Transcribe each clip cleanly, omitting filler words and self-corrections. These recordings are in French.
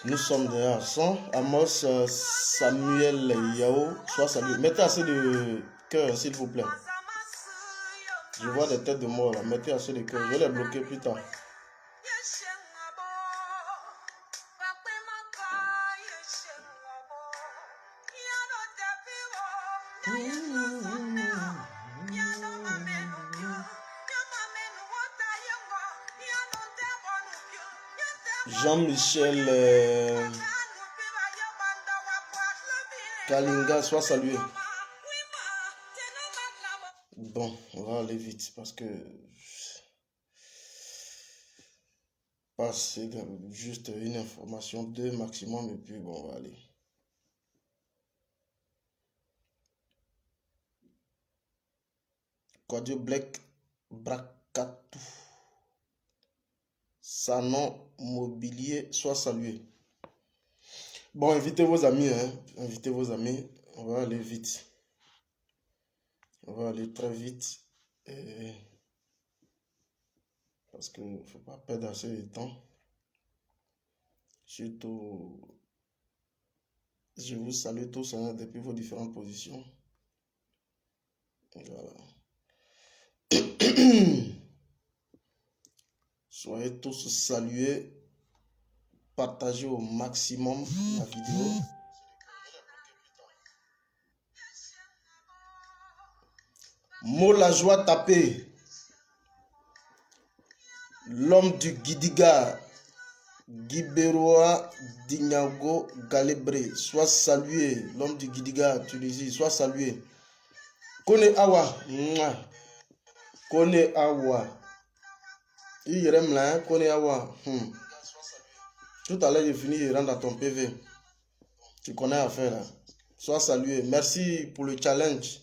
Nous sommes déjà à 100. Amos Samuel Yao, soit salué. Mettez assez de cœur, s'il vous plaît. Je vois des têtes de mort là. Mettez assez de cœur. Je vais les bloquer plus tard. Jean-Michel Kalinga, soit salué. Bon, on va aller vite parce que c'est juste une information, 2 maximum, et puis bon, on va aller. Quadio Black Brakatou. Sanon Mobilier, soit salué. Bon, invitez vos amis, hein. Invitez vos amis. On va aller vite. On va aller très vite. Parce qu'il ne faut pas perdre assez de temps. Surtout, je vous salue tous hein, depuis vos différentes positions. Voilà. Soyez tous salués. Partagez au maximum la vidéo. Mot la joie tapé. L'homme du Gidiga. Giberoa Dignago Galebré. Sois salué. L'homme du Gidiga, Tunisie. Sois salué. Kone Awa. Kone Awa. Il y là, Kone Awa. Tout à l'heure, j'ai fini de rendre à ton PV. Tu connais à faire là. Sois salué. Merci pour le challenge.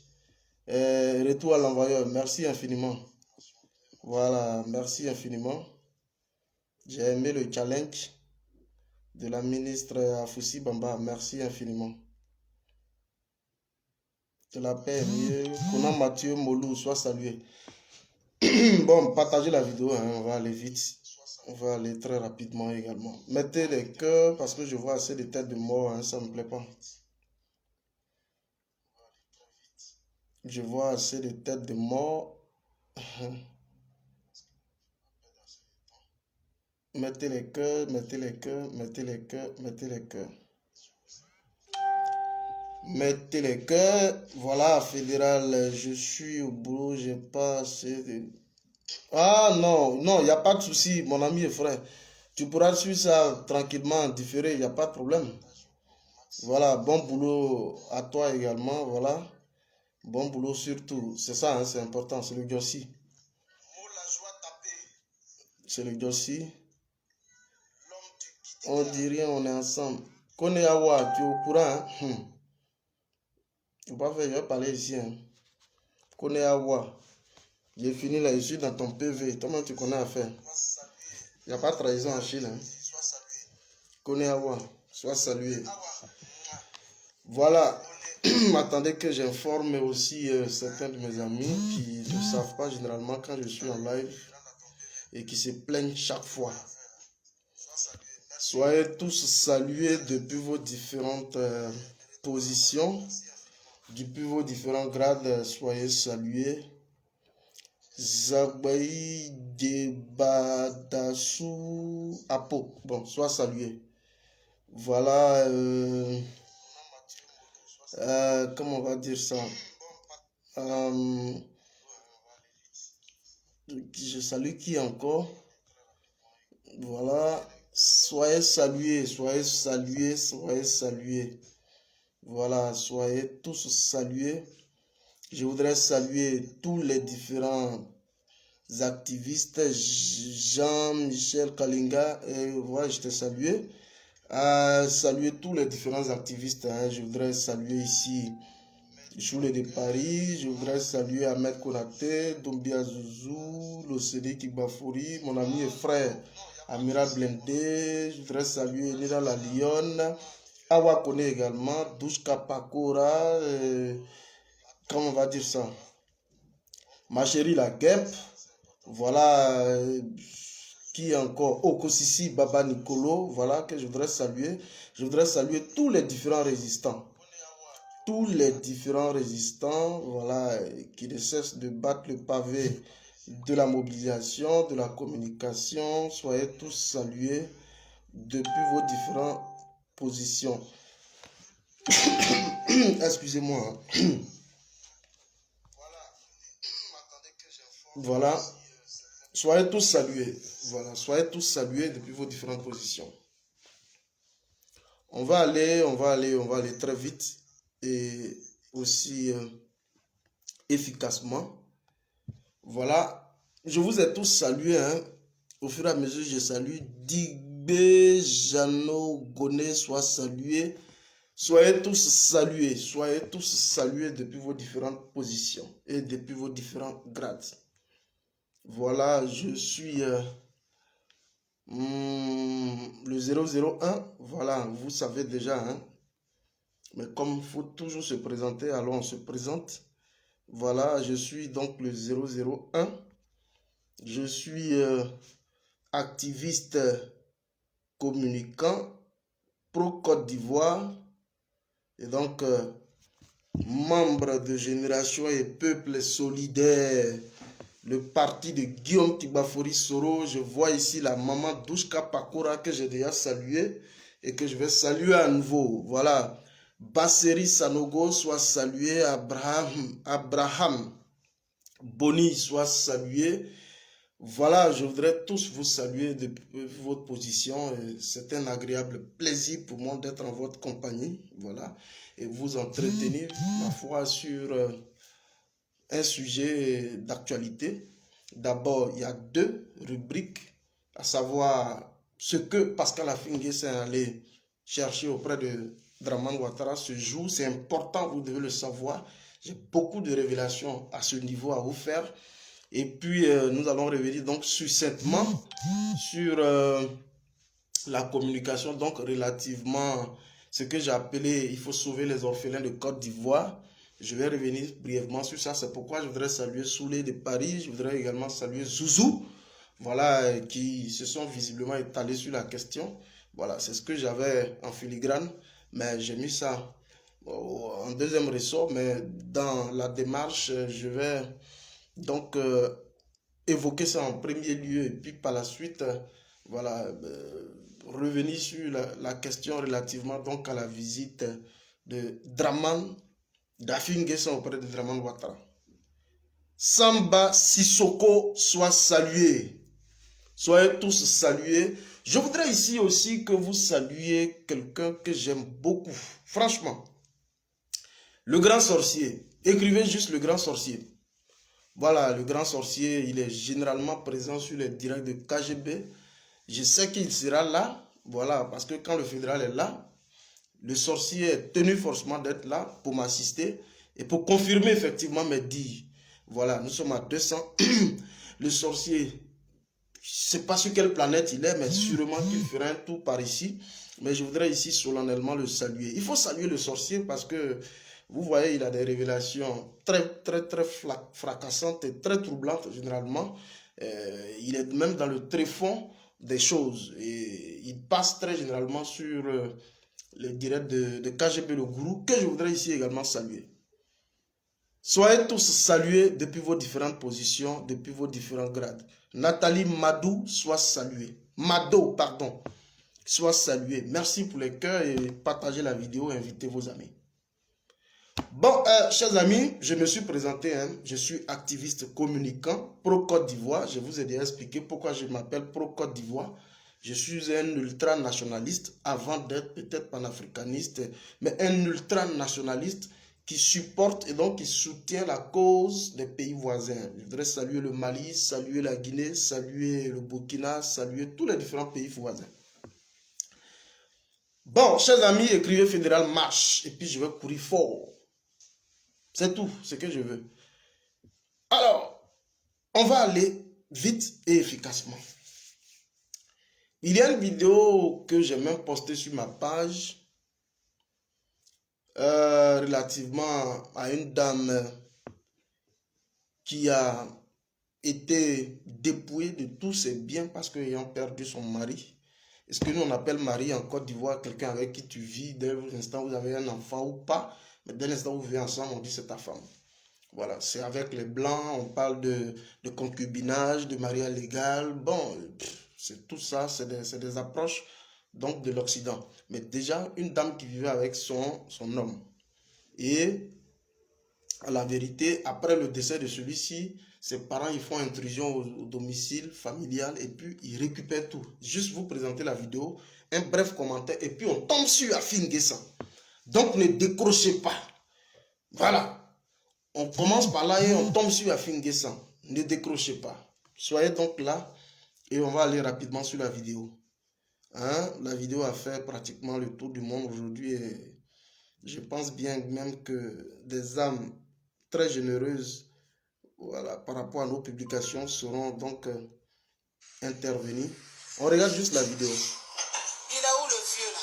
Retour à l'envoyeur. Merci infiniment. Voilà, merci infiniment. J'ai aimé le challenge de la ministre Afoussi Bamba. Merci infiniment. Que la paix est mieux. Conan Mathieu Molou, soit salué. Bon, partagez la vidéo. Hein, on va aller vite. On va aller très rapidement également. Mettez les cœurs parce que je vois assez de têtes de mort. Hein, ça ne me plaît pas. Je vois assez de têtes de mort. Mettez les cœurs, mettez les cœurs, mettez les cœurs, mettez les cœurs. Mettez les cœurs. Voilà, fédéral, je suis au boulot, j'ai pas assez de... Ah non, non, il n'y a pas de souci, mon ami et frère. Tu pourras suivre ça tranquillement, différé, il n'y a pas de problème. Voilà, bon boulot à toi également, voilà. Bon boulot surtout, c'est ça, hein, c'est important, c'est le Jossi. C'est le Jossi. On dit rien, on est ensemble. Kone Awa, tu es au courant, hein? Je vais pas faire, je vais parler ici, hein. Kone Awa. J'ai fini là, je suis dans ton PV. Toi-même, tu connais à faire. Il n'y a pas de trahison en Chine. Hein. Connais Awa, sois salué. Voilà. Attendez que j'informe aussi certains de mes amis qui ne savent pas généralement quand je suis en live et qui se plaignent chaque fois. Soyez tous salués depuis vos différentes positions, depuis vos différents grades, soyez salués. Zagbaï Debadassou Apo. Bon, sois salué. Voilà. Comment on va dire ça? Je salue qui encore? Voilà. Soyez salués, soyez salués, soyez salués. Voilà, soyez tous salués. Je voudrais saluer tous les différents activistes. Jean-Michel Kalinga, voilà, je te salue. Saluer tous les différents activistes. Hein. Je voudrais saluer ici Choule de Paris. Je voudrais saluer Ahmed Konaté, Dombia Zouzou, l'OCD Kibafouri, mon ami et frère Amira Blendé. Je voudrais saluer Nida La Lyon, Awa Kone également, Douchka Pakora. Comment on va dire ça? Ma chérie la Guêpe. Voilà. Qui encore? Okosisi Baba Nicolo. Voilà que je voudrais saluer. Je voudrais saluer tous les différents résistants. Tous les différents résistants, voilà, qui ne cessent de battre le pavé de la mobilisation, de la communication. Soyez tous salués depuis vos différentes positions. Excusez-moi. Voilà. Soyez tous salués. Voilà. Soyez tous salués depuis vos différentes positions. On va aller très vite et aussi efficacement. Voilà. Je vous ai tous salués. Hein. Au fur et à mesure, je salue Digbe, Jano, Goné, soient salués. Soyez tous salués depuis vos différentes positions et depuis vos différents grades. Voilà, je suis le 001. Voilà, vous savez déjà. Hein? Mais comme il faut toujours se présenter, alors on se présente. Voilà, je suis donc le 001. Je suis activiste communicant pro-Côte d'Ivoire. Et donc, membre de Génération et Peuple Solidaire, le parti de Guillaume Tibafori Soro. Je vois ici la maman Douchka Pakora que j'ai déjà saluée et que je vais saluer à nouveau. Voilà. Basseri Sanogo soit salué. Abraham Boni soit salué. Voilà, je voudrais tous vous saluer depuis votre position. C'est un agréable plaisir pour moi d'être en votre compagnie. Voilà. Et vous entretenir, ma foi, sur un sujet d'actualité. D'abord, il y a deux rubriques, à savoir ce que Pascal Affingué s'est allé chercher auprès de Dramane Ouattara ce jour. C'est important, vous devez le savoir. J'ai beaucoup de révélations à ce niveau à vous faire. Et puis, nous allons revenir donc succinctement sur la communication, donc relativement ce que j'ai appelé « Il faut sauver les orphelins de Côte d'Ivoire ». Je vais revenir brièvement sur ça. C'est pourquoi je voudrais saluer Soulé de Paris. Je voudrais également saluer Zouzou, voilà, qui se sont visiblement étalés sur la question. Voilà, c'est ce que j'avais en filigrane, mais j'ai mis ça en deuxième ressort. Mais dans la démarche, je vais donc évoquer ça en premier lieu et puis par la suite, voilà, revenir sur la question relativement donc à la visite de Dramane d'Affinguesson auprès de Dramane Ouattara. Samba Sissoko soit salué. Soyez tous salués. Je voudrais ici aussi que vous saluiez quelqu'un que j'aime beaucoup. Franchement. Le grand sorcier. Écrivez juste le grand sorcier. Voilà, le grand sorcier, il est généralement présent sur les directs de KGB. Je sais qu'il sera là. Voilà, parce que quand le fédéral est là, le sorcier est tenu forcément d'être là pour m'assister et pour confirmer effectivement mes dires. Voilà, nous sommes à 200. Le sorcier, je ne sais pas sur quelle planète il est, mais sûrement qu'il fera un tour par ici. Mais je voudrais ici solennellement le saluer. Il faut saluer le sorcier parce que, vous voyez, il a des révélations très fracassantes et très troublantes généralement. Il est même dans le tréfonds des choses. Et il passe très généralement sur le direct de KGB le Gourou, que je voudrais ici également saluer. Soyez tous salués depuis vos différentes positions, depuis vos différents grades. Nathalie Madou, soit saluée. Mado, pardon, soit saluée. Merci pour les cœurs et partagez la vidéo, invitez vos amis. Bon, chers amis, je me suis présenté, hein, je suis activiste communicant pro-Côte d'Ivoire. Je vous ai déjà expliqué pourquoi je m'appelle pro-Côte d'Ivoire. Je suis un ultranationaliste avant d'être peut-être panafricaniste, mais un ultranationaliste qui supporte et donc qui soutient la cause des pays voisins. Je voudrais saluer le Mali, saluer la Guinée, saluer le Burkina, saluer tous les différents pays voisins. Bon, chers amis, écrivez fédéral marche et puis je vais courir fort. C'est tout ce que je veux. Alors, on va aller vite et efficacement. Il y a une vidéo que j'ai même postée sur ma page relativement à une dame qui a été dépouillée de tous ses biens parce qu'ayant perdu son mari. Est-ce que nous on appelle mari en Côte d'Ivoire quelqu'un avec qui tu vis dès l'instant où vous avez un enfant ou pas, mais dès l'instant où vous vivez ensemble, on dit c'est ta femme. Voilà, c'est avec les blancs, on parle de concubinage, de mariage légal. Bon, c'est tout ça, c'est des approches donc de l'Occident. Mais déjà, une dame qui vivait avec son homme. Et à la vérité, après le décès de celui-ci, ses parents ils font intrusion au domicile familial et puis ils récupèrent tout. Juste vous présenter la vidéo, un bref commentaire et puis on tombe sur Afin Guessan. Donc ne décrochez pas. Voilà. On commence par là et on tombe sur Afin Guessan. Ne décrochez pas. Soyez donc là et on va aller rapidement sur la vidéo. Hein? La vidéo a fait pratiquement le tour du monde aujourd'hui et je pense bien même que des âmes très généreuses, voilà, par rapport à nos publications seront donc intervenues. On regarde juste la vidéo. Il a où le vieux là?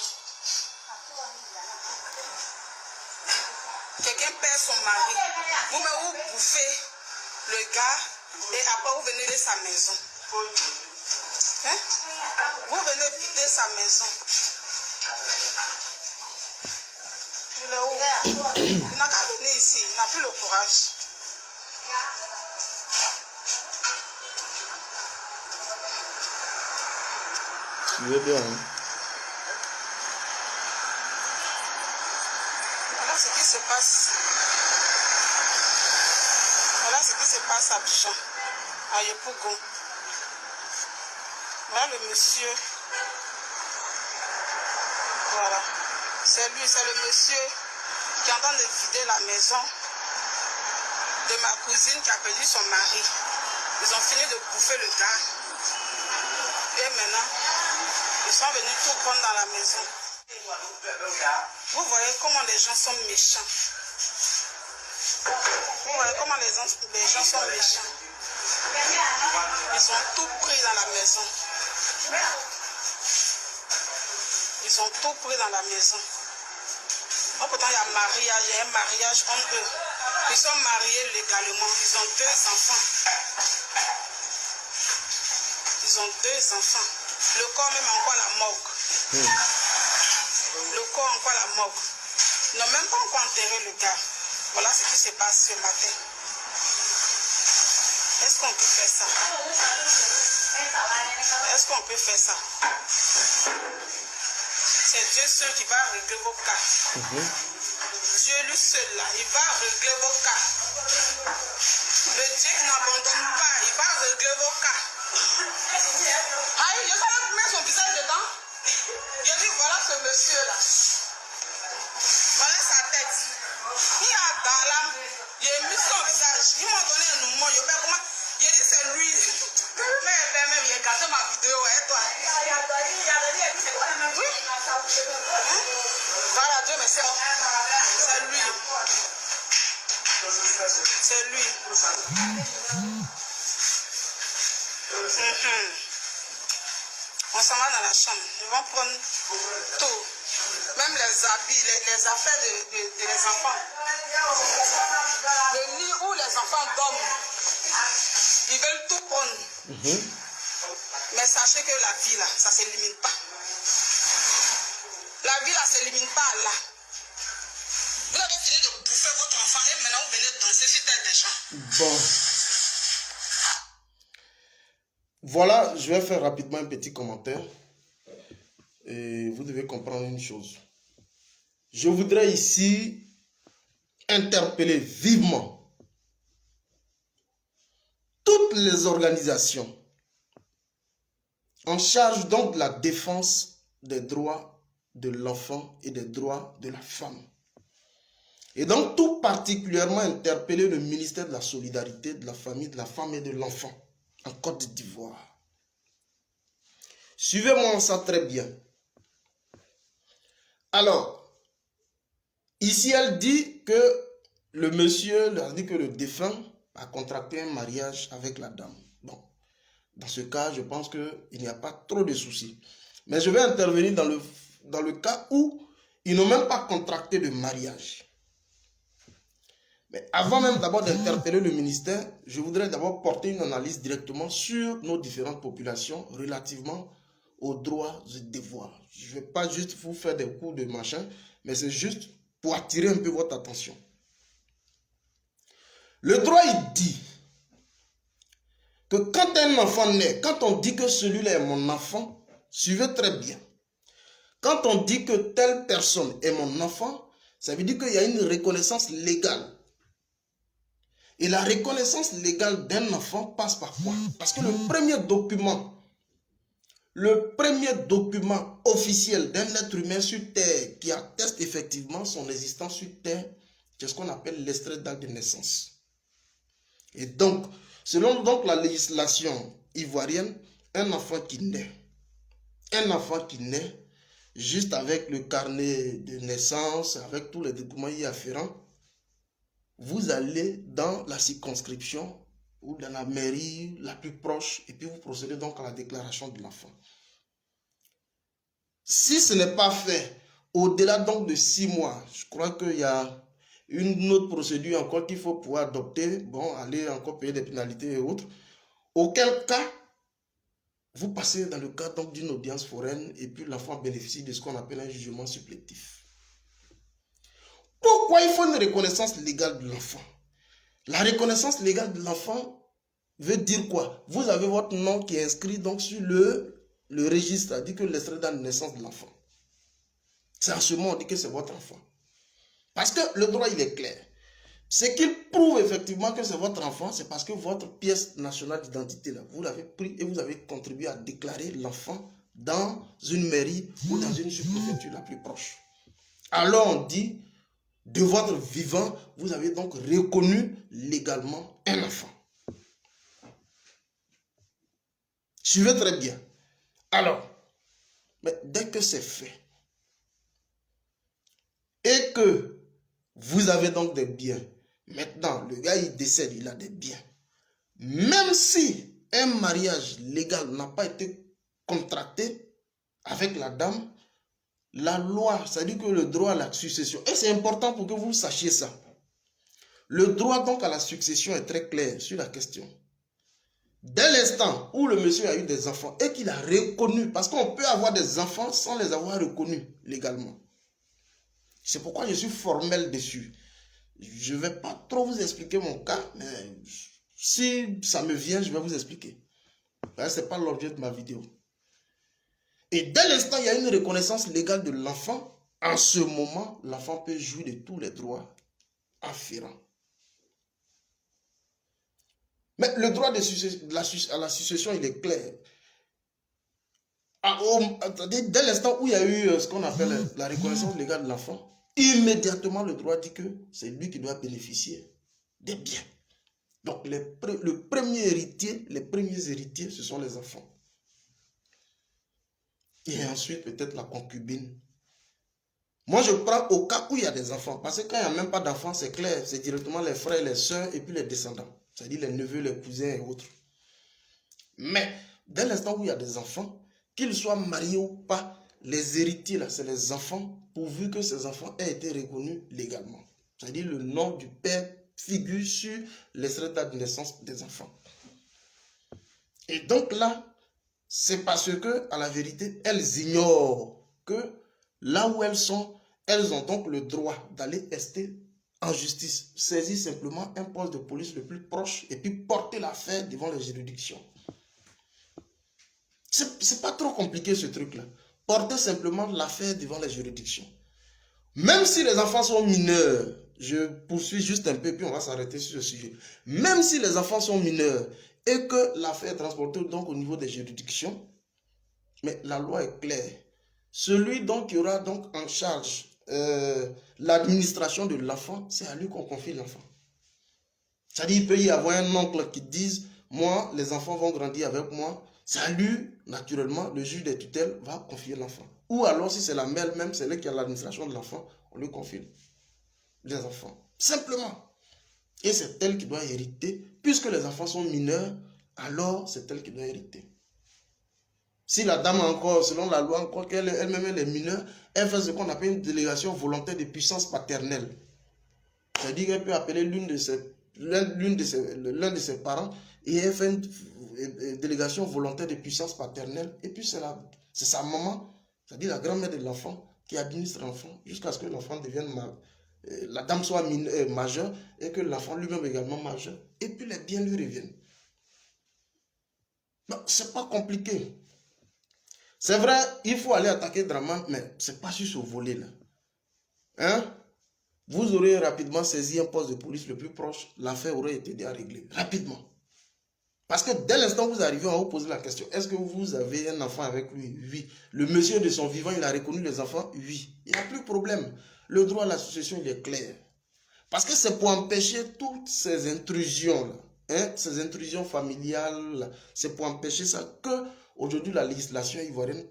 Quelqu'un perd son mari. Vous bouffez le gars et après vous venez de sa maison. Hein? Vous venez vider sa maison. Il est où? Il n'a qu'à venir ici. Il n'a plus le courage. Suivez bien. Hein? Voilà ce qui se passe. Voilà ce qui se passe à Abidjan, à Yopougon. Voilà le monsieur. Voilà. C'est lui, c'est le monsieur qui est en train de vider la maison de ma cousine qui a perdu son mari. Ils ont fini de bouffer le gars. Et maintenant, ils sont venus tout prendre dans la maison. Vous voyez comment les gens sont méchants. Vous voyez comment les gens sont méchants. Ils ont tout pris dans la maison. Ils ont tout pris dans la maison. Donc, pourtant, il y a un mariage entre eux. Ils sont mariés légalement. Ils ont 2 enfants. Ils ont 2 enfants. Le corps même encore à la morgue. Le corps encore à la morgue. Ils n'ont même pas encore enterré le gars. Voilà ce qui se passe ce matin. Est-ce qu'on peut faire ça? Est-ce qu'on peut faire ça? C'est Dieu seul qui va régler vos cas. Dieu lui seul là, il va régler vos cas. Le Dieu qui n'abandonne pas, il va régler vos cas. Aïe, je savais mettre son visage dedans. Je dis voilà ce monsieur là. Voilà sa tête. Il a dans l'âme. Il a mis son visage. Ils m'ont donné un mouvement. Je dis c'est lui. Mais même il a gardé ma vidéo. Et toi? Oui. Voilà, Dieu merci. C'est lui. C'est lui. On s'en va dans la chambre. Ils vont prendre tout. Même les habits, les affaires des enfants. Le lit où les enfants dorment. Ils veulent tout prendre. Mais sachez que la vie là, ça ne s'élimine pas. La vie là ne s'élimine pas là. Vous avez fini de bouffer votre enfant et maintenant vous venez danser sur tête des gens. Bon. Voilà, je vais faire rapidement un petit commentaire. Et vous devez comprendre une chose. Je voudrais ici interpeller vivement toutes les organisations en charge donc de la défense des droits de l'enfant et des droits de la femme. Et donc tout particulièrement interpeller le ministère de la Solidarité, de la Famille, de la Femme et de l'Enfant en Côte d'Ivoire. Suivez-moi ça très bien. Alors, ici elle dit que le monsieur, elle dit que le défunt a contracté un mariage avec la dame. Bon, dans ce cas, je pense qu'il n'y a pas trop de soucis. Mais je vais intervenir dans le cas où ils n'ont même pas contracté de mariage. Mais avant même d'abord d'interpeller le ministère, je voudrais d'abord porter une analyse directement sur nos différentes populations relativement aux droits et devoirs. Je ne vais pas juste vous faire des cours de machin, mais c'est juste pour attirer un peu votre attention. Le droit, il dit que quand un enfant naît, quand on dit que celui-là est mon enfant, suivez très bien. Quand on dit que telle personne est mon enfant, ça veut dire qu'il y a une reconnaissance légale. Et la reconnaissance légale d'un enfant passe par quoi? Parce que le premier document officiel d'un être humain sur Terre qui atteste effectivement son existence sur Terre, c'est ce qu'on appelle l'extrait d'acte de naissance. Et donc, selon donc la législation ivoirienne, un enfant qui naît, juste avec le carnet de naissance, avec tous les documents y afférents, vous allez dans la circonscription ou dans la mairie la plus proche et puis vous procédez donc à la déclaration de l'enfant. Si ce n'est pas fait au-delà donc de 6 mois, je crois qu'il y a une autre procédure encore qu'il faut pouvoir adopter, bon, aller encore payer des pénalités et autres, auquel cas, vous passez dans le cadre donc d'une audience foraine et puis l'enfant bénéficie de ce qu'on appelle un jugement supplétif. Pourquoi il faut une reconnaissance légale de l'enfant? La reconnaissance légale de l'enfant veut dire quoi? Vous avez votre nom qui est inscrit donc sur le registre, c'est-à-dire que l'extrait de naissance de l'enfant. C'est en ce moment on dit que c'est votre enfant. Parce que le droit il est clair. Ce qu'il prouve effectivement que c'est votre enfant, c'est parce que votre pièce nationale d'identité, vous l'avez pris et vous avez contribué à déclarer l'enfant dans une mairie ou dans une sous-préfecture la plus proche. Alors on dit, de votre vivant, vous avez donc reconnu légalement un enfant. Suivez très bien. Alors, mais dès que c'est fait, et que vous avez donc des biens, maintenant, le gars, il décède, il a des biens. Même si un mariage légal n'a pas été contracté avec la dame, la loi, c'est-à-dire que le droit à la succession, et c'est important pour que vous sachiez ça. Le droit donc à la succession est très clair sur la question. Dès l'instant où le monsieur a eu des enfants et qu'il a reconnu, parce qu'on peut avoir des enfants sans les avoir reconnus légalement. C'est pourquoi je suis formel dessus. Je ne vais pas trop vous expliquer mon cas, mais si ça me vient, je vais vous expliquer. Ce n'est pas l'objet de ma vidéo. Et dès l'instant, il y a une reconnaissance légale de l'enfant. En ce moment, l'enfant peut jouir de tous les droits afférents. Mais le droit à la succession, il est clair. Dès l'instant où il y a eu ce qu'on appelle la reconnaissance légale de l'enfant, immédiatement le droit dit que c'est lui qui doit bénéficier des biens. Donc les premiers héritiers, ce sont les enfants. Et ensuite peut-être la concubine Moi, je prends au cas où il y a des enfants. Parce que quand il n'y a même pas d'enfants, c'est clair. C'est directement les frères, les sœurs et puis les descendants. C'est-à-dire les neveux, les cousins et autres. Mais, dès l'instant où il y a des enfants, qu'ils soient mariés ou pas, les héritiers, là, c'est les enfants, pourvu que ces enfants aient été reconnus légalement. C'est-à-dire le nom du père figure sur l'extrait de naissance des enfants. Et donc là, c'est parce que, à la vérité, elles ignorent que là où elles sont, elles ont donc le droit d'aller rester en justice, saisir simplement un poste de police le plus proche et puis porter l'affaire devant les juridictions. C'est pas trop compliqué ce truc-là. Porter simplement l'affaire devant les juridictions. Même si les enfants sont mineurs, je poursuis juste un peu puis on va s'arrêter sur ce sujet. Même si les enfants sont mineurs et que l'affaire est transportée donc au niveau des juridictions, mais la loi est claire. Celui donc qui aura donc en charge l'administration de l'enfant, c'est à lui qu'on confie l'enfant. C'est-à-dire il peut y avoir un oncle qui dise, moi, les enfants vont grandir avec moi. C'est à lui, naturellement, le juge des tutelles va confier l'enfant. Ou alors, si c'est la mère même, c'est elle qui a l'administration de l'enfant, on lui confie les enfants. Simplement. Et c'est elle qui doit hériter. Puisque les enfants sont mineurs, alors c'est elle qui doit hériter. Si la dame encore, selon la loi, encore qu'elle-même elle est mineure, elle fait ce qu'on appelle une délégation volontaire de puissance paternelle. C'est-à-dire qu'elle peut appeler l'un de ses parents et elle fait une délégation volontaire de puissance paternelle. Et puis c'est sa maman, c'est-à-dire la grand-mère de l'enfant, qui administre l'enfant jusqu'à ce que l'enfant devienne la dame soit majeure et que l'enfant lui-même également majeur. Et puis les biens lui reviennent. Non, c'est pas compliqué. C'est vrai, il faut aller attaquer Draman, mais c'est pas sur ce volet-là. Hein? Vous aurez rapidement saisi un poste de police le plus proche, l'affaire aurait été déjà réglée. Rapidement. Parce que dès l'instant où vous arrivez, on va vous poser la question, est-ce que vous avez un enfant avec lui? Oui. Le monsieur de son vivant, il a reconnu les enfants? Oui. Il n'y a plus de problème. Le droit à l'association, il est clair. Parce que c'est pour empêcher toutes ces intrusions-là, hein, ces intrusions familiales, c'est pour empêcher ça que aujourd'hui la législation ivoirienne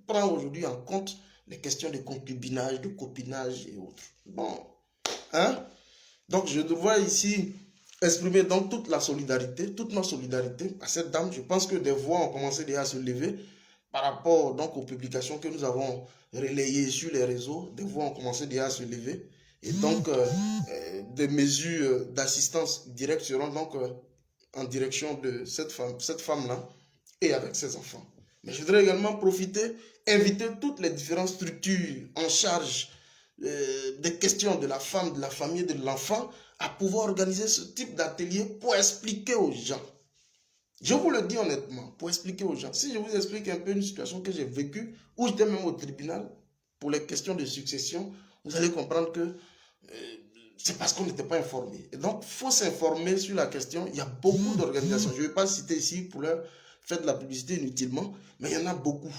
prend aujourd'hui en compte les questions de concubinage, de copinage et autres. Bon, hein? Donc je dois ici exprimer donc toute la solidarité, toute notre solidarité à cette dame. Je pense que des voix ont commencé déjà à se lever par rapport donc aux publications que nous avons relayées sur les réseaux. Des voix ont commencé déjà à se lever. Et donc, des mesures d'assistance directe seront donc en direction de cette femme-là et avec ses enfants. Mais je voudrais également profiter, inviter toutes les différentes structures en charge des questions de la femme, de la famille, de l'enfant, à pouvoir organiser ce type d'atelier pour expliquer aux gens. Je vous le dis honnêtement, pour expliquer aux gens. Si je vous explique un peu une situation que j'ai vécue, où j'étais même au tribunal, pour les questions de succession, vous allez comprendre que c'est parce qu'on n'était pas informé. Et donc, il faut s'informer sur la question. Il y a beaucoup d'organisations. Je ne vais pas citer ici pour leur faire de la publicité inutilement, mais il y en a beaucoup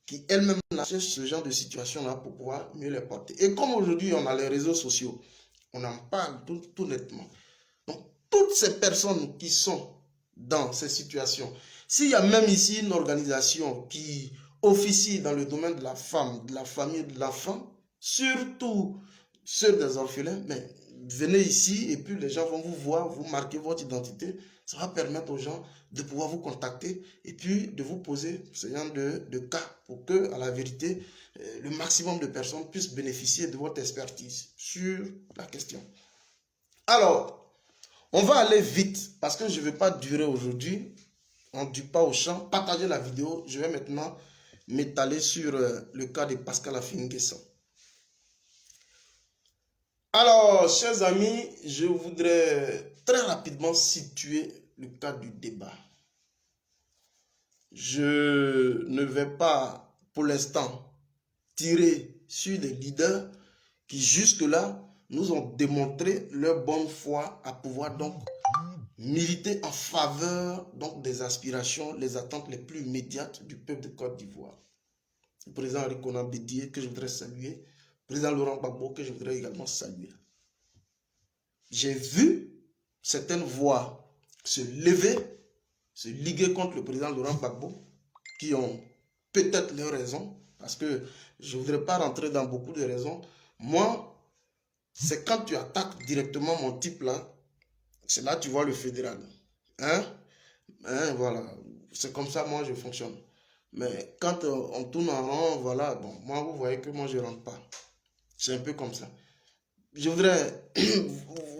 qui elles-mêmes cherchent ce genre de situation-là pour pouvoir mieux les porter. Et comme aujourd'hui, on a les réseaux sociaux, on en parle tout nettement. Donc, toutes ces personnes qui sont dans ces situations, s'il y a même ici une organisation qui officie dans le domaine de la femme, de la famille, de l'enfant, surtout ceux des orphelins, mais venez ici et puis les gens vont vous voir, vous marquez votre identité. Ça va permettre aux gens de pouvoir vous contacter et puis de vous poser ce genre de cas pour que, à la vérité, le maximum de personnes puissent bénéficier de votre expertise sur la question. Alors, on va aller vite parce que je ne vais pas durer aujourd'hui. On ne dure pas au champ. Partagez la vidéo. Je vais maintenant m'étaler sur le cas de Pascal Affi-N'Guessan. Alors, chers amis, je voudrais très rapidement situer le cas du débat. Je ne vais pas, pour l'instant, tirer sur des leaders qui jusque-là nous ont démontré leur bonne foi à pouvoir donc militer en faveur donc des aspirations, les attentes les plus immédiates du peuple de Côte d'Ivoire. Le président Henri Konan Bédié, que je voudrais saluer, le président Laurent Gbagbo, que je voudrais également saluer. J'ai vu certaines voix se lever, se liguer contre le président Laurent Gbagbo, qui ont peut-être leurs raisons, Parce que je ne voudrais pas rentrer dans beaucoup de raisons. Moi, c'est quand tu attaques directement mon type là, c'est là que tu vois le fédéral. Hein? Hein, voilà. C'est comme ça, moi, je fonctionne. Mais quand on tourne en rond, voilà, bon, moi, vous voyez que moi, je ne rentre pas. C'est un peu comme ça. Je voudrais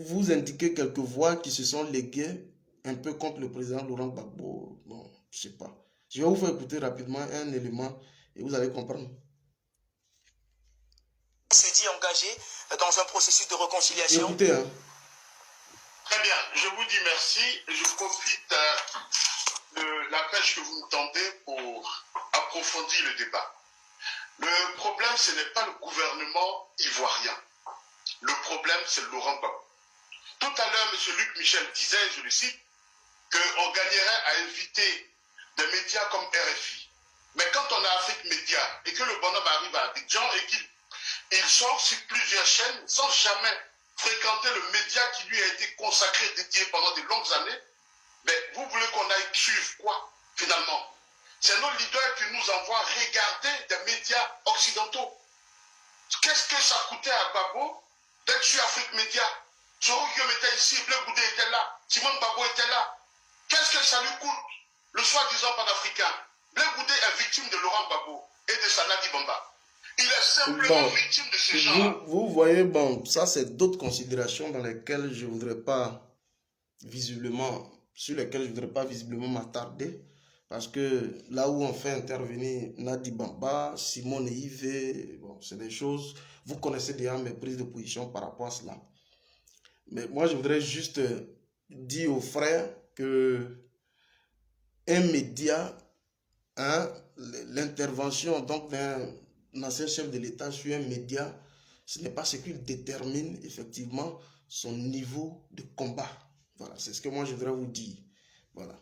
vous indiquer quelques voix qui se sont léguées un peu contre le président Laurent Gbagbo. Bon, je sais pas. Je vais vous faire écouter rapidement un élément et vous allez comprendre. Se dit engagé dans un processus de réconciliation. Écoutez, hein. Très bien, je vous dis merci. Je profite de l'appel que vous me tendez pour approfondir le débat. Le problème, ce n'est pas le gouvernement ivoirien. Le problème, c'est Laurent Gbagbo. Tout à l'heure, M. Luc Michel disait, je le cite, qu'on gagnerait à inviter des médias comme RFI. Mais quand on a Afrique Média et que le bonhomme arrive à Abidjan et qu'il sort sur plusieurs chaînes sans jamais fréquenter le média qui lui a été consacré, dédié pendant de longues années, mais vous voulez qu'on aille suivre quoi, finalement? C'est nos leaders qui nous envoient regarder des médias occidentaux. Qu'est-ce que ça coûtait à Gbagbo d'être sur Afrique Média? Soro Guillaume était ici, Blé Goudé était là, Simone Gbagbo était là. Qu'est-ce que ça lui coûte, le soi-disant panafricain? Blé Goudé est victime de Laurent Gbagbo et de Sanadi Bamba. Il est simplement victime de ces gens. Vous voyez, bon, ça c'est d'autres considérations dans lesquelles je voudrais pas visiblement, sur lesquelles je voudrais pas visiblement m'attarder. Parce que là où on fait intervenir Nadi Bamba, Simone Yves, bon, c'est des choses, vous connaissez déjà mes prises de position par rapport à cela. Mais moi, je voudrais juste dire aux frères que un média, hein, l'intervention donc d'un ancien chef de l'État sur un média, ce n'est pas ce qui détermine effectivement son niveau de combat. Voilà, c'est ce que moi je voudrais vous dire. Voilà.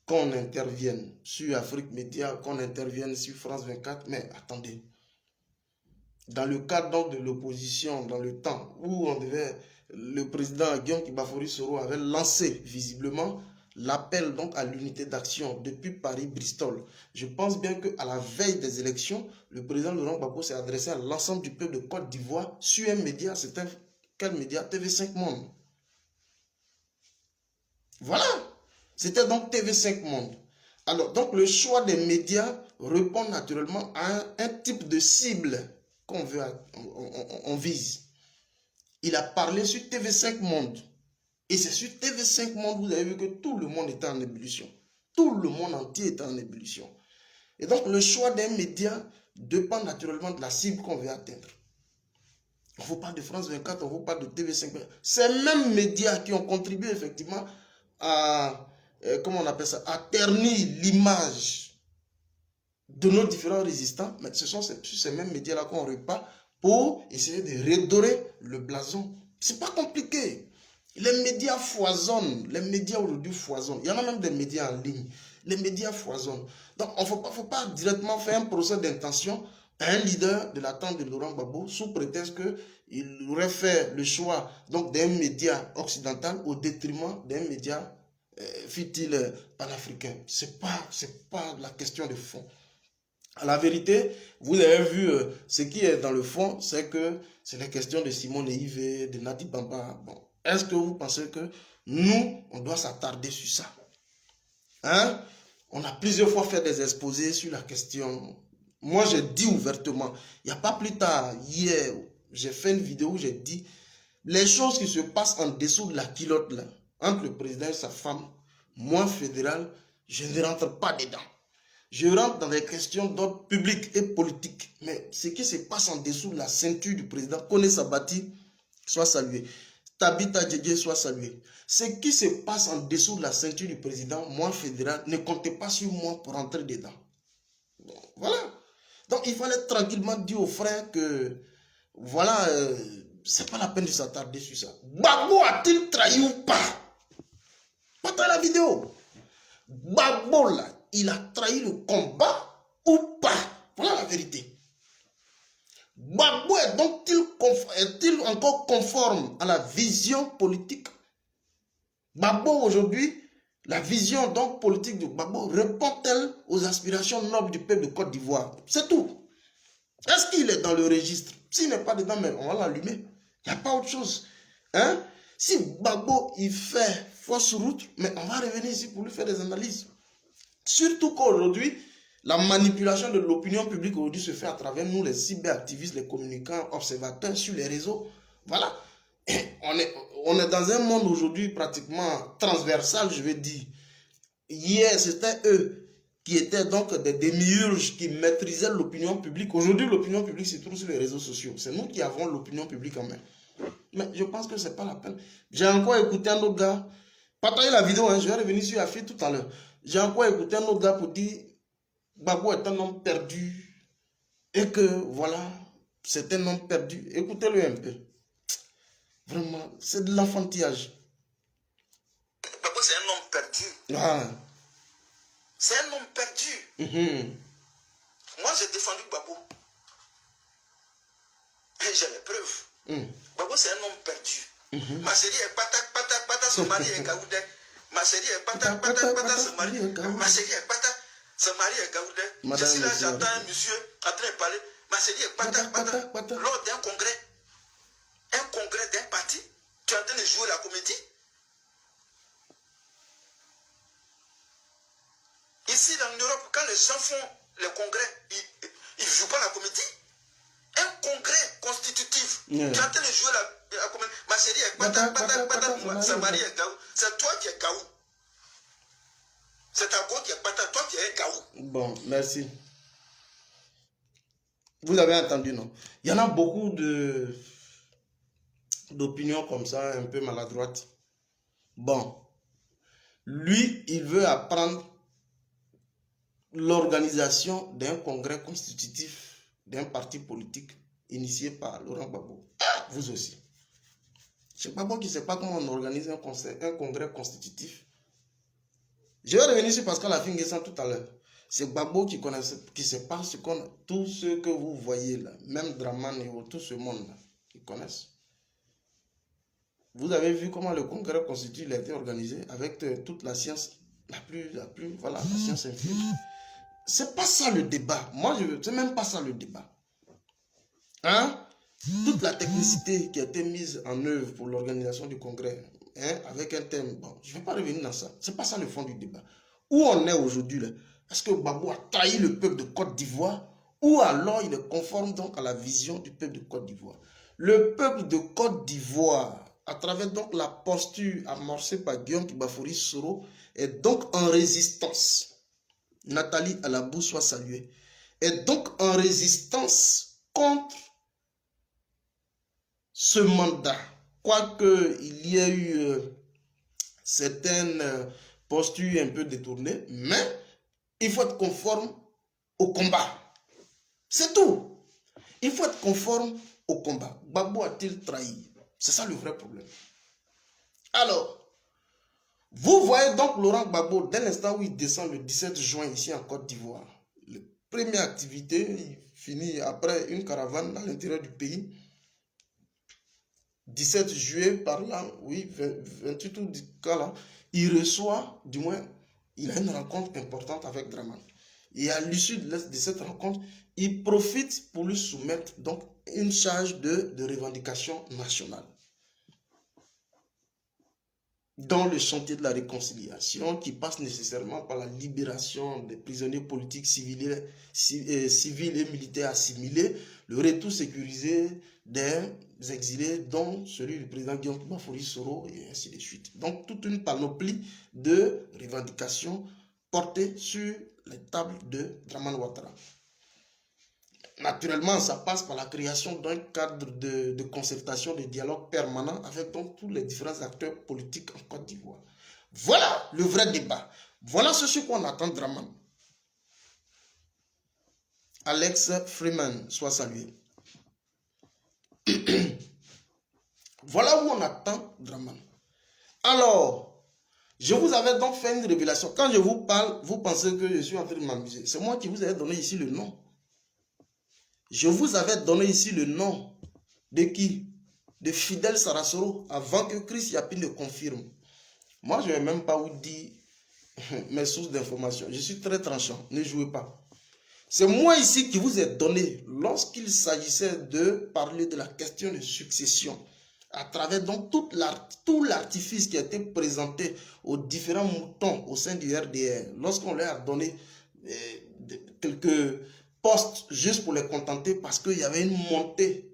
Qu'on intervienne sur Afrique Média, qu'on intervienne sur France 24, mais attendez. Dans le cadre donc de l'opposition, dans le temps où on devait, le président Guillaume Kibafori Soro avait lancé visiblement l'appel donc à l'unité d'action depuis Paris-Bristol. Je pense bien qu'à la veille des élections, le président Laurent Gbagbo s'est adressé à l'ensemble du peuple de Côte d'Ivoire sur un média. C'était quel média? TV5 Monde. Voilà. C'était donc TV5 Monde. Alors, donc le choix des médias répond naturellement à un type de cible qu'on veut, on vise. Il a parlé sur TV5 Monde. Et c'est sur TV5 Monde, vous avez vu que tout le monde était en ébullition. Tout le monde entier était en ébullition. Et donc, le choix d'un média dépend naturellement de la cible qu'on veut atteindre. On vous parle de France 24, on vous parle de TV5. Ces mêmes médias qui ont contribué effectivement à, comment on appelle ça, à ternir l'image de nos différents résistants, mais ce sont ces mêmes médias-là qu'on repart pour essayer de redorer le blason. C'est pas compliqué. Les médias foisonnent. Les médias aujourd'hui foisonnent. Il y en a même des médias en ligne. Les médias foisonnent. Donc, il ne faut pas directement faire un procès d'intention à un leader de la tente de Laurent Gbagbo sous prétexte qu'il aurait fait le choix d'un média occidental au détriment d'un média, fut-il panafricain. Ce n'est pas la question de fond. À la vérité, vous avez vu ce qui est dans le fond, c'est que c'est la question de Simone Yves, de Nadi Bamba. Bon. Est-ce que vous pensez que nous, on doit s'attarder sur ça? Hein? On a plusieurs fois fait des exposés sur la question. Moi, j'ai dit ouvertement, il n'y a pas plus tard, hier, j'ai fait une vidéo où j'ai dit les choses qui se passent en dessous de la culotte, là, entre le président et sa femme, moi, fédéral, je ne rentre pas dedans. Je rentre dans des questions d'ordre public et politique. Mais ce qui se passe en dessous de la ceinture du président, Kone Sabati, soit salué. Tabita Djedje soit salué. Ce qui se passe en dessous de la ceinture du président, moi, fédéral, ne comptez pas sur moi pour entrer dedans. Bon, voilà. Donc, il fallait tranquillement dire aux frères que, voilà, c'est pas la peine de s'attarder sur ça. Gbagbo a-t-il trahi ou pas? Pas la vidéo. Gbagbo, là, il a trahi le combat ou pas? Voilà la vérité. Gbagbo est donc est-il encore conforme à la vision politique? Gbagbo aujourd'hui, la vision donc politique de Gbagbo répond-elle aux aspirations nobles du peuple de Côte d'Ivoire? C'est tout. Est-ce qu'il est dans le registre? S'il n'est pas dedans, mais on va l'allumer. Il n'y a pas autre chose. Hein? Si Gbagbo, il fait fausse route, mais on va revenir ici pour lui faire des analyses. Surtout qu'aujourd'hui, la manipulation de l'opinion publique aujourd'hui se fait à travers nous, les cyberactivistes, les communicants, observateurs sur les réseaux. Voilà. Et on est dans un monde aujourd'hui pratiquement transversal, je vais dire. Hier, c'était eux qui étaient donc des démiurges qui maîtrisaient l'opinion publique. Aujourd'hui, l'opinion publique se trouve sur les réseaux sociaux. C'est nous qui avons l'opinion publique en main. Mais je pense que ce n'est pas la peine. J'ai encore écouté un autre gars. Partagez la vidéo, hein, je vais revenir sur la fille tout à l'heure. J'ai encore écouté un autre gars pour dire Gbagbo est un homme perdu. Et que voilà, c'est un homme perdu. Écoutez-le un peu. Vraiment, c'est de l'enfantillage. Gbagbo, c'est un homme perdu. Ah. C'est un homme perdu. Moi, j'ai défendu Gbagbo. Et j'ai les preuves. Gbagbo, c'est un homme perdu. Ma chérie est pata, son mari est gaoudé. Ma chérie est pata, son mari est gaoudé. Ma chérie est pata, son mari est gaoudé. Je suis là, j'entends un monsieur en train de parler. Ma chérie est pata. Lors d'un congrès d'un parti, tu es en train de jouer la comédie. Ici, dans l'Europe, quand les gens font les congrès, ils ne jouent pas la comédie. Un congrès constitutif. Tu es en train de jouer la comédie. Ma chérie est pata, sa mari est gaou. C'est toi qui es gaou. C'est ta go qui est pata, toi qui es gaou. Bon, merci. Vous avez entendu, non? Il y en a beaucoup d'opinions comme ça, un peu maladroites. Bon. Lui, il veut apprendre l'organisation d'un congrès constitutif d'un parti politique initié par Laurent Gbagbo. Vous aussi. C'est Gbagbo qui ne sait pas comment on organise un congrès constitutif. Je vais revenir sur Pascal Affi-N'Guessan tout à l'heure. C'est Gbagbo qui sait pas tout ce que vous voyez là, même Draman et tout ce monde là, ils connaissent. Vous avez vu comment le congrès constitutif a été organisé avec toute la science, voilà, la science infuse. C'est pas ça le débat. Moi, c'est même pas ça le débat. Hein? Toute la technicité qui a été mise en œuvre pour l'organisation du congrès, hein, avec un thème, bon, je ne vais pas revenir dans ça. C'est pas ça le fond du débat. Où on est aujourd'hui là? Est-ce que Gbagbo a trahi le peuple de Côte d'Ivoire ou alors il est conforme donc à la vision du peuple de Côte d'Ivoire? Le peuple de Côte d'Ivoire, à travers donc la posture amorcée par Guillaume Kibafouri Soro, est donc en résistance. Nathalie Alabou soit saluée. Est donc en résistance contre ce mandat. Quoique il y ait eu certaines postures un peu détournées, mais il faut être conforme au combat. C'est tout. Il faut être conforme au combat. Gbagbo a-t-il trahi? C'est ça le vrai problème. Alors, vous voyez donc Laurent Gbagbo, dès l'instant où il descend le 17 juin ici en Côte d'Ivoire, la première activité, il finit après une caravane à l'intérieur du pays. 17 juillet, par là, oui, 28 août, là, il reçoit, du moins, il a une rencontre importante avec Draman. Et à l'issue de cette rencontre, il profite pour lui soumettre donc une charge de revendication nationale. Dans le chantier de la réconciliation qui passe nécessairement par la libération des prisonniers politiques civils et militaires assimilés, le retour sécurisé des exilés, dont celui du président Guillaume Kibafouri Soro et ainsi de suite. Donc toute une panoplie de revendications portées sur les tables de Dramane Ouattara. Naturellement, ça passe par la création d'un cadre de concertation, de dialogue permanent avec donc tous les différents acteurs politiques en Côte d'Ivoire. Voilà le vrai débat. Voilà ce qu'on attend de Draman. Alex Freeman, soit salué. Voilà où on attend Draman. Alors, je vous avais donc fait une révélation. Quand je vous parle, vous pensez que je suis en train de m'amuser. C'est moi qui vous ai donné ici le nom. Je vous avais donné ici le nom de qui? De Fidel Sarasoro, avant que Chris Yapi ne confirme. Moi, je ne vais même pas vous dire mes sources d'information. Je suis très tranchant, ne jouez pas. C'est moi ici qui vous ai donné, lorsqu'il s'agissait de parler de la question de succession, à travers donc tout l'artifice qui a été présenté aux différents moutons au sein du RDR, lorsqu'on leur a donné quelques postes juste pour les contenter parce qu'il y avait une montée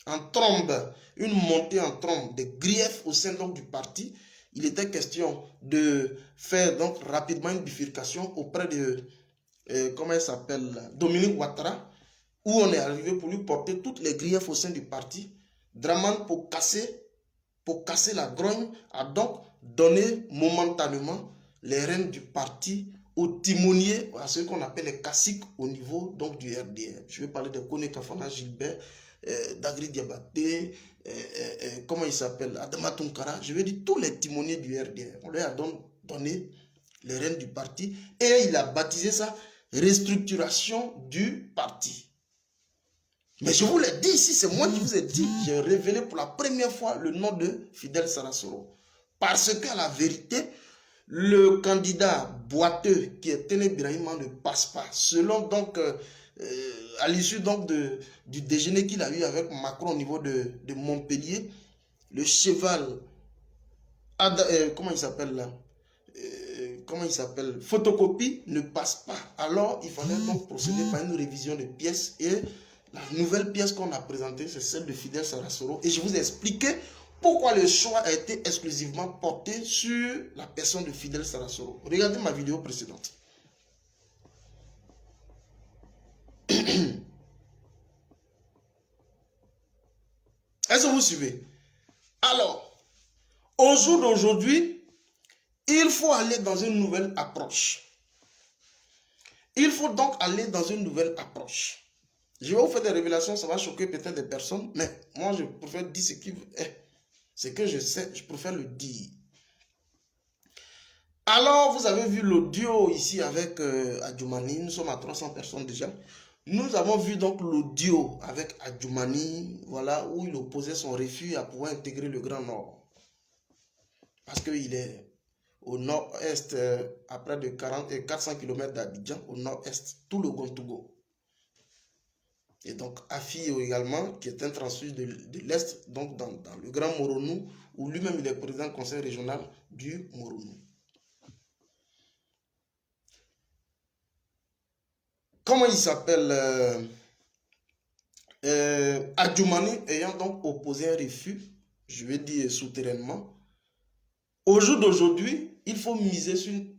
en trombe de griefs au sein donc du parti, il était question de faire donc rapidement une bifurcation auprès de comment il s'appelle, Dominique Ouattara, où on est arrivé pour lui porter toutes les griefs au sein du parti. Draman, pour casser la grogne, a donc donné momentanément les rênes du parti aux timoniers, à ceux qu'on appelle les caciques au niveau donc du RDR. Je vais parler de Kone Kafana Gilbert, d'Agri Diabaté, comment il s'appelle, Adama Tunkara. Je vais dire tous les timoniers du RDR. On leur a donné les rênes du parti et il a baptisé ça restructuration du parti. Mais je vous l'ai dit ici, c'est moi qui vous ai dit, j'ai révélé pour la première fois le nom de Fidel Sarasoro. Parce qu'à la vérité, le candidat boiteux qui est Téné Birahima ne passe pas. Selon donc, à l'issue donc du déjeuner qu'il a eu avec Macron au niveau de Montpellier, le cheval, comment il s'appelle là, photocopie ne passe pas. Alors, il fallait donc procéder par une révision de pièces et la nouvelle pièce qu'on a présentée, c'est celle de Fidel Sarasoro. Et je vous ai expliqué pourquoi le choix a été exclusivement porté sur la personne de Fidel Sarasoro. Regardez ma vidéo précédente. Est-ce que vous suivez? Alors, au jour d'aujourd'hui, il faut aller dans une nouvelle approche. Il faut donc aller dans une nouvelle approche. Je vais vous faire des révélations, ça va choquer peut-être des personnes, mais moi je préfère dire ce qui est. Ce que je sais, je préfère le dire. Alors, vous avez vu l'audio ici avec Adjoumani, nous sommes à 300 personnes déjà. Nous avons vu donc l'audio avec Adjoumani, voilà, où il opposait son refus à pouvoir intégrer le Grand Nord. Parce qu'il est au nord-est, à près de 400 km d'Abidjan, au nord-est, tout le Gontougo. Et donc, Afi également, qui est un transfuge de l'Est, donc dans le Grand Moronou, où lui-même il est président du conseil régional du Moronou. Comment il s'appelle Adjoumani ayant donc opposé un refus, je vais dire souterrainement. Au jour d'aujourd'hui, il faut miser sur une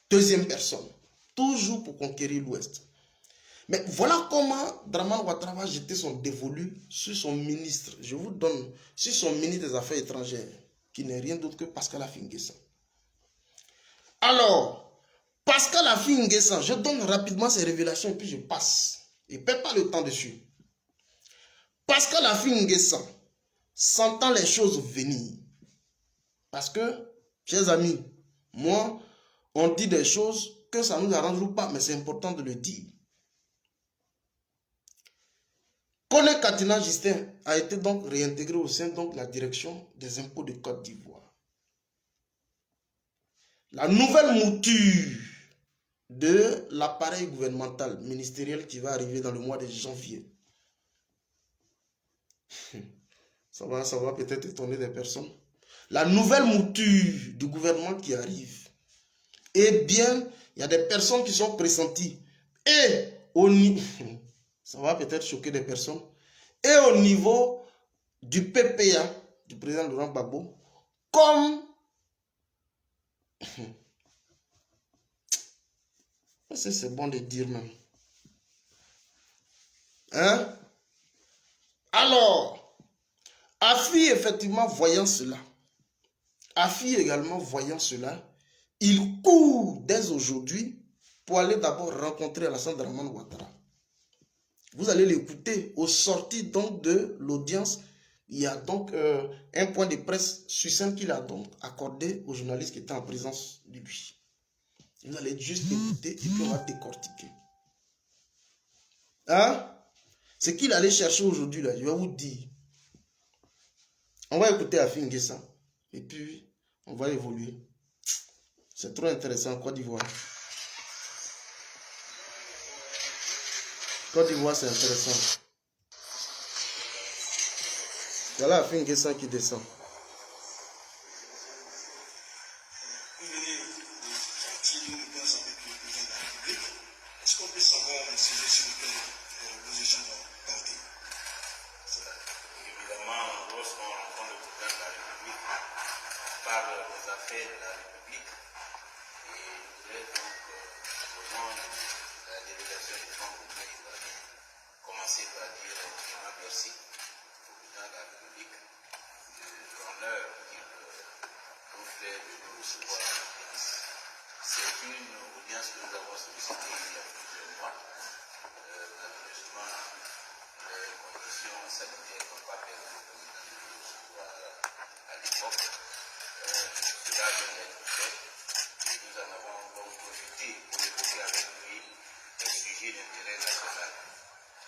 deuxième personne, toujours pour conquérir l'Ouest. Mais voilà comment Draman Ouattara va jeter son dévolu sur son ministre. Je vous donne, sur son ministre des Affaires étrangères, qui n'est rien d'autre que Pascal Affi N'Guessan. Alors, Pascal Affi N'Guessan, je donne rapidement ces révélations et puis je passe. Et ne perds pas le temps dessus. Pascal Affi N'Guessan, sentant les choses venir, parce que, chers amis, moi, on dit des choses que ça nous arrange ou pas, mais c'est important de le dire. Kone Katina Justin a été donc réintégré au sein de la direction des impôts de Côte d'Ivoire. La nouvelle mouture de l'appareil gouvernemental ministériel qui va arriver dans le mois de janvier. Ça va peut-être étonner des personnes. La nouvelle mouture du gouvernement qui arrive. Eh bien, il y a des personnes qui sont pressenties. Et au niveau... Ça va peut-être choquer des personnes. Et au niveau du PPA, du président Laurent Gbagbo, comme... C'est bon de dire même. Hein? Alors, Afi effectivement voyant cela, Afi également voyant cela, il court dès aujourd'hui pour aller d'abord rencontrer Alassane Dramane Ouattara. Vous allez l'écouter au sorti donc de l'audience. Il y a donc un point de presse succinct qu'il a donc accordé aux journalistes qui étaient en présence de lui. Vous allez juste écouter et puis on va décortiquer. Hein? Ce qu'il allait chercher aujourd'hui, là, je vais vous dire. On va écouter Affi N'Guessan et puis on va évoluer. C'est trop intéressant en Côte d'Ivoire. Côte d'Ivoire, c'est intéressant. Voilà la fin Nguessan qui descend. Est-ce qu'on peut savoir un sujet sur lequel vous échangez parler? Évidemment, lorsqu'on rencontre le président de la République, on parle des affaires de la République. Et je voudrais donc, au nom de la délégation du Front populaire ivoirien, commencer par dire vraiment merci au président de la République de l'honneur qu'il nous fait de nous recevoir à l'audience. C'est une audience que nous avons sollicitée il y a plusieurs mois. Malheureusement, les conditions sanitaires n'ont pas permis au président de nous recevoir à l'époque. Cela vient d'être fait et nous en avons donc profité pour évoquer avec lui des sujets d'intérêt national.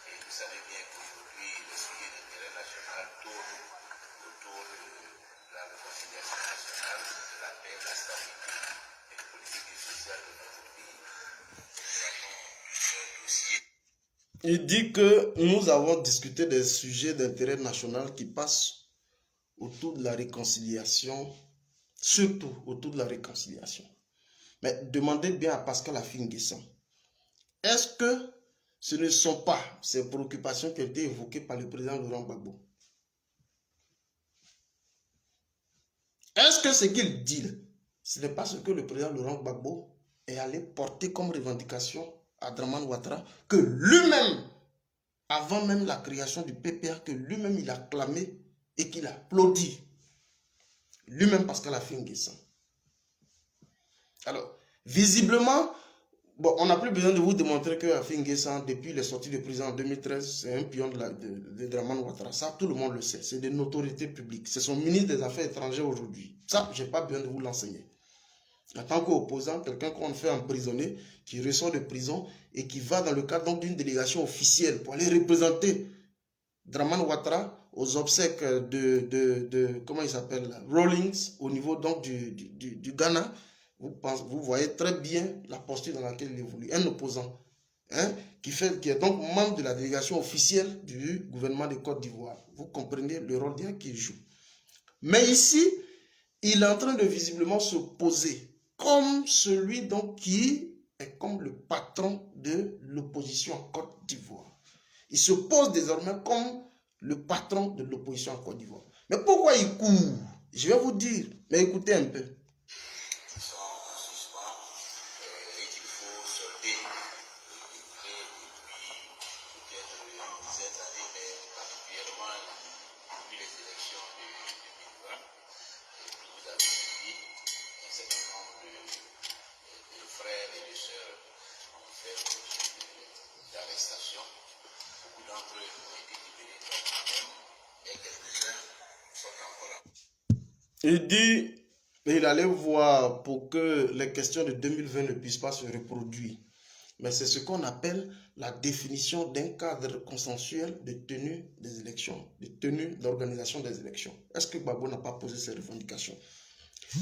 Et vous savez bien qu'aujourd'hui, les sujets d'intérêt national tournent autour de la réconciliation nationale, de la paix, de la stabilité et de politique et sociale de notre pays. Nous avons plusieurs dossiers. Il dit que nous avons discuté des sujets d'intérêt national qui passent autour de la réconciliation, surtout autour de la réconciliation. Mais demandez bien à Pascal Affi N'Guessan, est-ce que ce ne sont pas ces préoccupations qui ont été évoquées par le président Laurent Gbagbo? Est-ce que ce qu'il dit, ce n'est pas ce que le président Laurent Gbagbo est allé porter comme revendication à Dramane Ouattara, que lui-même, avant même la création du PPA, que lui-même il a clamé et qu'il a applaudi. Lui-même Pascal Affi N'Guessan. Alors, visiblement, bon, on n'a plus besoin de vous démontrer que Affi N'Guessan, depuis les sorties de prison en 2013, c'est un pion de Dramane Ouattara. Ça, tout le monde le sait. C'est de notoriété publique. C'est son ministre des Affaires étrangères aujourd'hui. Ça, je n'ai pas besoin de vous l'enseigner. En tant qu'opposant, quelqu'un qu'on fait emprisonner, qui ressort de prison et qui va dans le cadre d'une délégation officielle pour aller représenter Dramane Ouattara aux obsèques comment il s'appelle, Rawlings, au niveau donc du Ghana. Vous voyez très bien la posture dans laquelle il évolue. Un opposant, hein, qui est donc membre de la délégation officielle du gouvernement de Côte d'Ivoire. Vous comprenez le rôle bien qu'il joue. Mais ici, il est en train de visiblement se poser comme celui donc qui est comme le patron de l'opposition en Côte d'Ivoire. Il se pose désormais comme le patron de l'opposition en Côte d'Ivoire. Mais pourquoi il court? Je vais vous dire, mais écoutez un peu. Il dit qu'il allait voir pour que les questions de 2020 ne puissent pas se reproduire. Mais c'est ce qu'on appelle la définition d'un cadre consensuel de tenue des élections, de tenue d'organisation des élections. Est-ce que Gbagbo n'a pas posé ces revendications?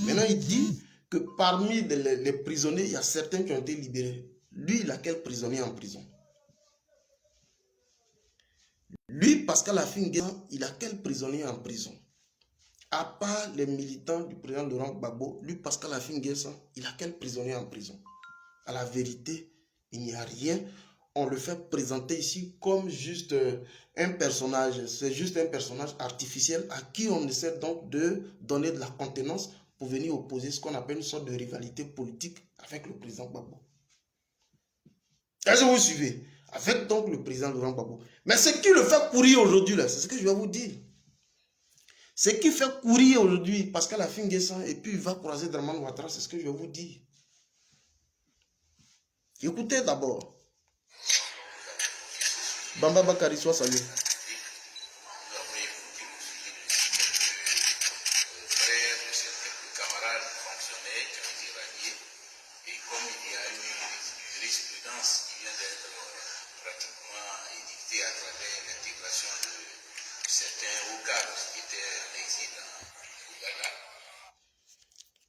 Maintenant, il dit que parmi les prisonniers, il y a certains qui ont été libérés. Lui, il a quel prisonnier en prison? Lui, Pascal Affi N'Guessan, il a quel prisonnier en prison? À part les militants du président Laurent Gbagbo, lui, Pascal Affi N'Guessan, il a quel prisonnier en prison? À la vérité, il n'y a rien. On le fait présenter ici comme juste un personnage. C'est juste un personnage artificiel à qui on essaie donc de donner de la contenance pour venir opposer ce qu'on appelle une sorte de rivalité politique avec le président Gbagbo. Est-ce que vous suivez? Avec donc le président Laurent Gbagbo. Mais ce qui le fait courir aujourd'hui, c'est ce que je vais vous dire. Ce qui fait courir aujourd'hui Pascal Affi N'Guessan et puis il va croiser Dramane Ouattara, c'est ce que je vais vous dire. Écoutez d'abord. Bamba Bakari, soit salué.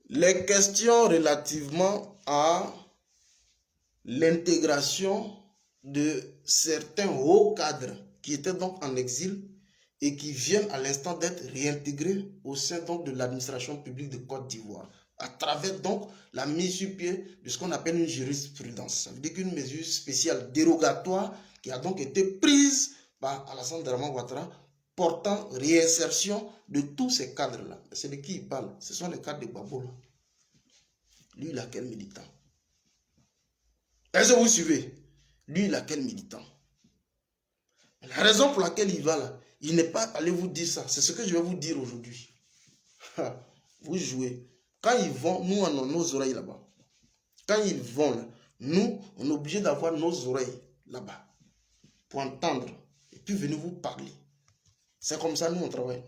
Les questions relativement à l'intégration de certains hauts cadres qui étaient donc en exil et qui viennent à l'instant d'être réintégrés au sein donc de l'administration publique de Côte d'Ivoire, à travers donc la mise sur pied de ce qu'on appelle une jurisprudence. Ça veut dire qu'une mesure spéciale dérogatoire qui a donc été prise par Alassane Dramane Ouattara portant réinsertion de tous ces cadres-là. C'est de qui il parle? Ce sont les cadres de Gbagbo. Lui, il a quel militant? Est-ce que vous suivez? Lui, il a quel militant? La raison pour laquelle il va là, il n'est pas allé vous dire ça. C'est ce que je vais vous dire aujourd'hui. Vous jouez. Quand ils vont, nous, on a nos oreilles là-bas. Quand ils vont là, nous, on est obligé d'avoir nos oreilles là-bas pour entendre et puis venir vous parler. C'est comme ça, nous, on travaille.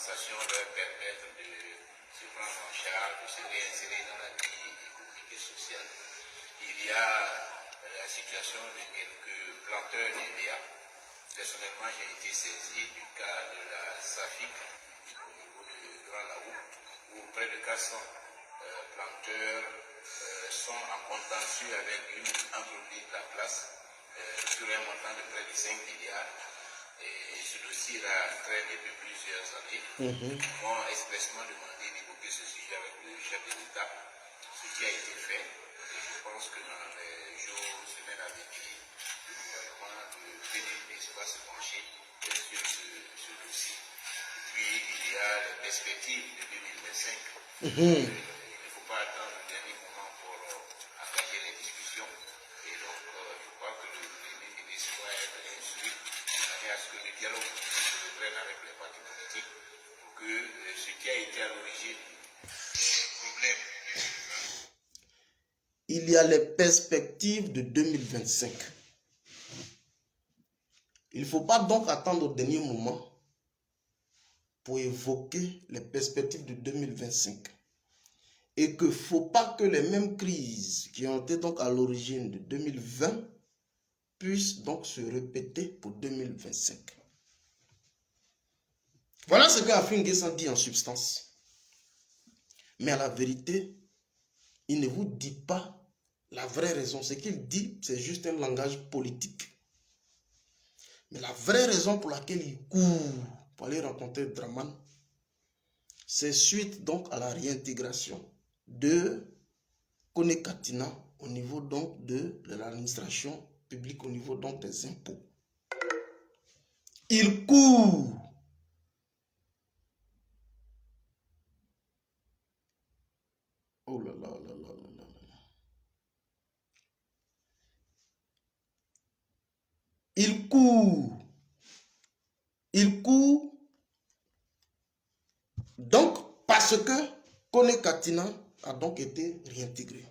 Leur permettre de se prendre en charge, de se réinsérer dans la vie économique et sociale. Il y a la situation de quelques planteurs d'IDEA. Personnellement, j'ai été saisi du cas de la SAFIC au niveau de Grand Laou, où près de 400 planteurs sont en contentieux avec une entreprise de la place sur un montant de près de 5 milliards. Et ce dossier-là traîne depuis plusieurs années. M'ont expressement demandé d'évoquer ce sujet avec le chef de l'État, ce qui a été fait. Et je pense que dans les jours, semaines à venir, le gouvernement de PDP va se pencher sur ce dossier. Et puis, il y a les perspectives de 2025. Il ne faut pas attendre le dernier moment pour engager les discussions. Et donc, je crois que le Premier ministre doit être instruit à ce que le dialogue se reprenne avec les partis politiques pour que ce qui a été à l'origine des problèmes de 2020. Il y a les perspectives de 2025. Il ne faut pas donc attendre au dernier moment pour évoquer les perspectives de 2025. Et qu'il ne faut pas que les mêmes crises qui ont été donc à l'origine de 2020 puisse donc se répéter pour 2025. Voilà ce que Afin N'Guessan dit en substance. Mais à la vérité, il ne vous dit pas la vraie raison. Ce qu'il dit, c'est juste un langage politique. Mais la vraie raison pour laquelle il court pour aller rencontrer Dramane, c'est suite donc à la réintégration de Kone Katina au niveau donc de l'administration public au niveau donc des impôts. Il court. Oh là là là là là là. Il court. Il court. Donc, parce que Kone Katina a donc été réintégré.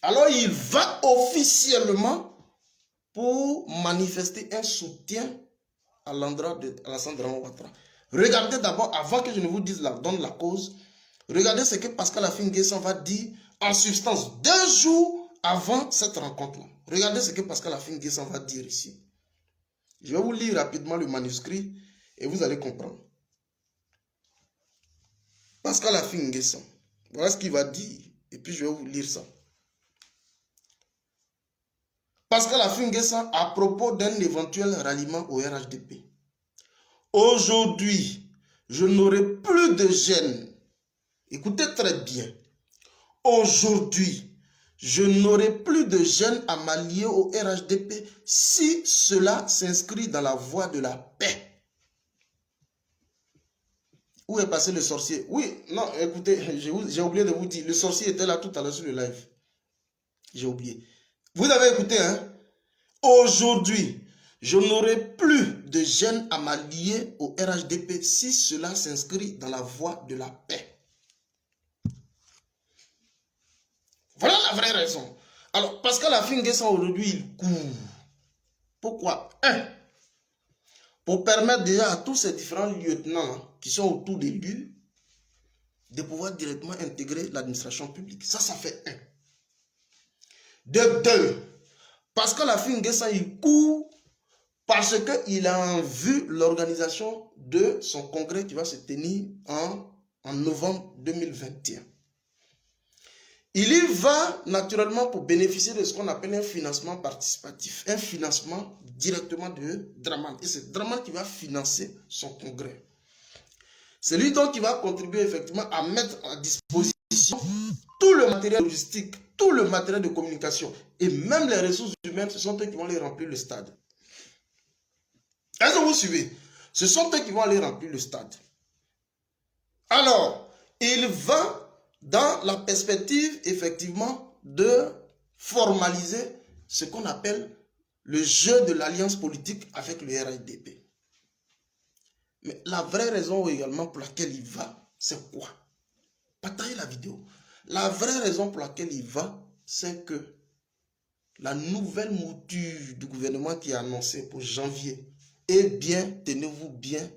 Alors, il va officiellement pour manifester un soutien à l'endroit de Alassane Dramane Ouattara. Regardez d'abord, avant que je ne vous dise donne la cause, regardez ce que Pascal Afin N'Guessan va dire en substance 2 jours avant cette rencontre-là. Regardez ce que Pascal Afin N'Guessan va dire ici. Je vais vous lire rapidement le manuscrit et vous allez comprendre. Pascal Afin N'Guessan, voilà ce qu'il va dire et puis je vais vous lire ça. Pascal Afin N'Guessan à propos d'un éventuel ralliement au RHDP. Aujourd'hui, je n'aurai plus de gêne. Écoutez très bien. Aujourd'hui, je n'aurai plus de gêne à m'allier au RHDP si cela s'inscrit dans la voie de la paix. Où est passé le sorcier? Oui, non, écoutez, j'ai oublié de vous dire. Le sorcier était là tout à l'heure sur le live. J'ai oublié. Vous avez écouté, hein? Aujourd'hui, je n'aurai plus de gêne à m'allier au RHDP si cela s'inscrit dans la voie de la paix. Voilà la vraie raison. Alors, Pascal Afin N'Guessan aujourd'hui, il court. Pourquoi? Pour permettre déjà à tous ces différents lieutenants qui sont autour de lui de pouvoir directement intégrer l'administration publique. Ça fait 1. De 2, Pascal Afin N'Guessan, il court Parce qu'il a en vue l'organisation de son congrès qui va se tenir en novembre 2021. Il y va naturellement pour bénéficier de ce qu'on appelle un financement participatif, un financement directement de Draman. Et c'est Draman qui va financer son congrès. C'est lui donc qui va contribuer effectivement à mettre à disposition tout le matériel logistique, tout le matériel de communication et même les ressources humaines, ce sont eux qui vont aller remplir le stade. Est-ce que vous suivez? Ce sont eux qui vont aller remplir le stade. Alors, il va dans la perspective, effectivement, de formaliser ce qu'on appelle le jeu de l'alliance politique avec le RHDP. Mais la vraie raison également pour laquelle il va, c'est quoi? Partagez la vidéo. La vraie raison pour laquelle il va, c'est que la nouvelle mouture du gouvernement qui est annoncée pour janvier, eh bien, tenez-vous bien,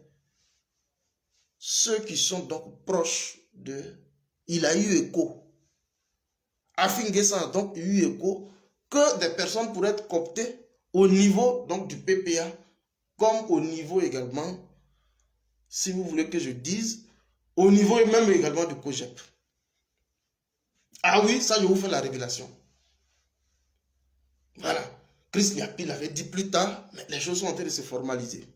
ceux qui sont donc proches de... Il a eu écho. Afin Guessa a donc eu écho que des personnes pourraient être cooptées au niveau donc du PPA, comme au niveau également, si vous voulez que je dise, au niveau même également du COGEP. Ah oui, ça je vous fais la révélation. Voilà. Chris Niapi l'avait dit plus tard, mais les choses sont en train de se formaliser.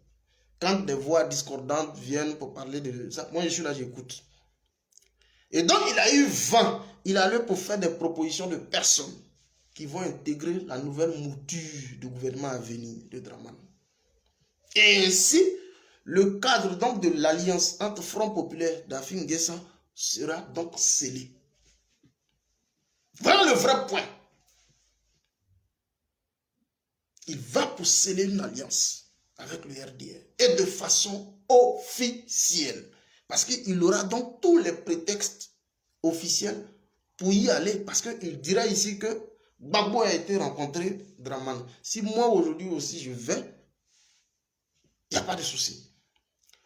Quand des voix discordantes viennent pour parler de ça, moi je suis là, j'écoute. Et donc il a eu vent. Il a eu pour faire des propositions de personnes qui vont intégrer la nouvelle mouture du gouvernement à venir de Draman. Et ainsi, le cadre donc de l'alliance entre Front Populaire d'Afin Guessa sera donc scellé. Voilà le vrai point. Il va pour sceller une alliance avec le RDR et de façon officielle. Parce qu'il aura donc tous les prétextes officiels pour y aller. Parce qu'il dira ici que Gbagbo a été rencontré Draman. Si moi aujourd'hui aussi je vais, il n'y a pas de souci.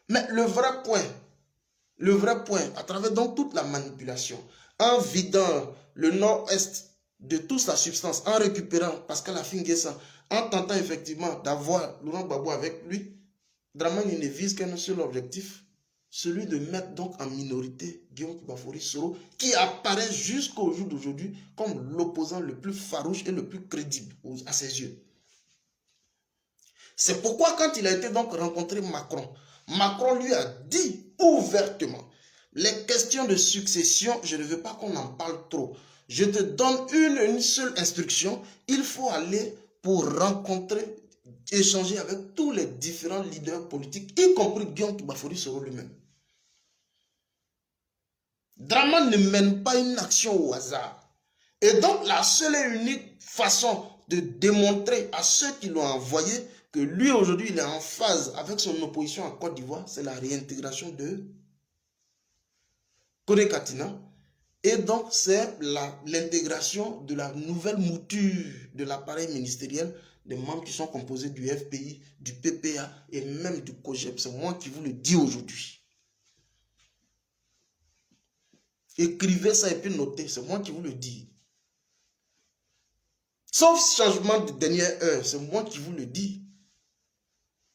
Mais le vrai point, à travers donc toute la manipulation, en vidant le nord-est de toute sa substance, en récupérant Pascal Afin Guessa, en tentant effectivement d'avoir Laurent Gbagbo avec lui, Draman ne vise qu'un seul objectif, celui de mettre donc en minorité Guillaume Bafori Soro, qui apparaît jusqu'au jour d'aujourd'hui comme l'opposant le plus farouche et le plus crédible à ses yeux. C'est pourquoi quand il a été donc rencontré Macron, Macron lui a dit ouvertement, les questions de succession, je ne veux pas qu'on en parle trop. Je te donne une seule instruction, il faut aller pour rencontrer, échanger avec tous les différents leaders politiques, y compris Guillaume Bafori Soro lui-même. Draman ne mène pas une action au hasard. Et donc la seule et unique façon de démontrer à ceux qui l'ont envoyé que lui aujourd'hui il est en phase avec son opposition en Côte d'Ivoire, c'est la réintégration de Kone Katina. Et donc c'est l'intégration de la nouvelle mouture de l'appareil ministériel des membres qui sont composés du FPI, du PPA et même du COGEP. C'est moi qui vous le dis aujourd'hui. Écrivez ça et puis notez, c'est moi qui vous le dis. Sauf changement de dernière heure, c'est moi qui vous le dis.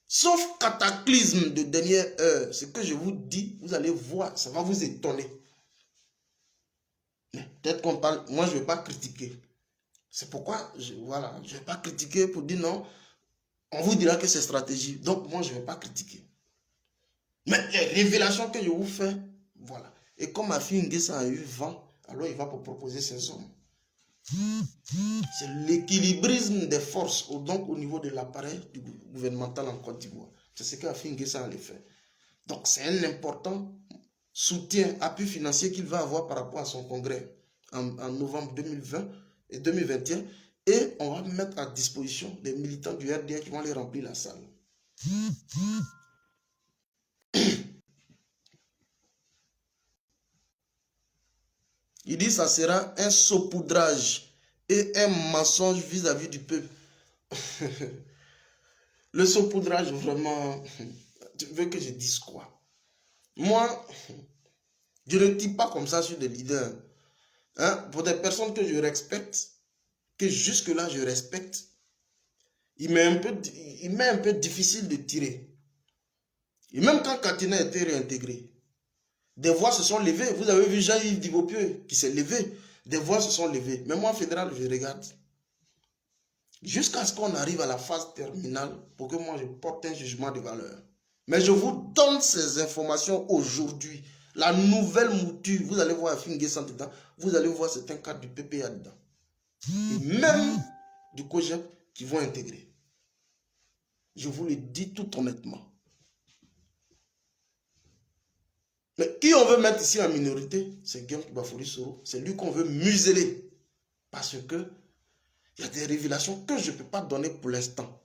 Sauf cataclysme de dernière heure, ce que je vous dis, vous allez voir, ça va vous étonner. Peut-être qu'on parle, moi je ne vais pas critiquer. C'est pourquoi, je ne vais pas critiquer pour dire non, on vous dira que c'est stratégie. Donc moi je ne vais pas critiquer. Mais les révélations que je vous fais, voilà. Et comme ma fille Nguessa a eu vent, alors il va pour proposer ses hommes. C'est l'équilibrisme des forces donc au niveau de l'appareil gouvernemental en Côte d'Ivoire. C'est ce qu'Afin Nguessa allait faire. Donc c'est un important soutien, appui financier qu'il va avoir par rapport à son congrès en novembre 2020 et 2021. Et on va mettre à disposition des militants du RDR qui vont aller remplir la salle. Il dit que ça sera un saupoudrage et un mensonge vis-à-vis du peuple. Le saupoudrage, vraiment, tu veux que je dise quoi? Moi, je ne tire pas comme ça sur des leaders. Hein? Pour des personnes que je respecte, que jusque-là je respecte, il m'est un peu difficile de tirer. Et même quand Katina a été réintégré, des voix se sont levées. Vous avez vu Jean-Yves Divopieux qui s'est levé. Des voix se sont levées. Mais moi, fédéral, je regarde. Jusqu'à ce qu'on arrive à la phase terminale pour que moi, je porte un jugement de valeur. Mais je vous donne ces informations aujourd'hui. La nouvelle mouture, vous allez voir Finguessan dedans. Vous allez voir certains cadres du PPA dedans. Et même du COGEP qui vont intégrer. Je vous le dis tout honnêtement. Mais qui on veut mettre ici en minorité, c'est Guillaume Bafouri Soro. C'est lui qu'on veut museler. Parce que il y a des révélations que je ne peux pas donner pour l'instant.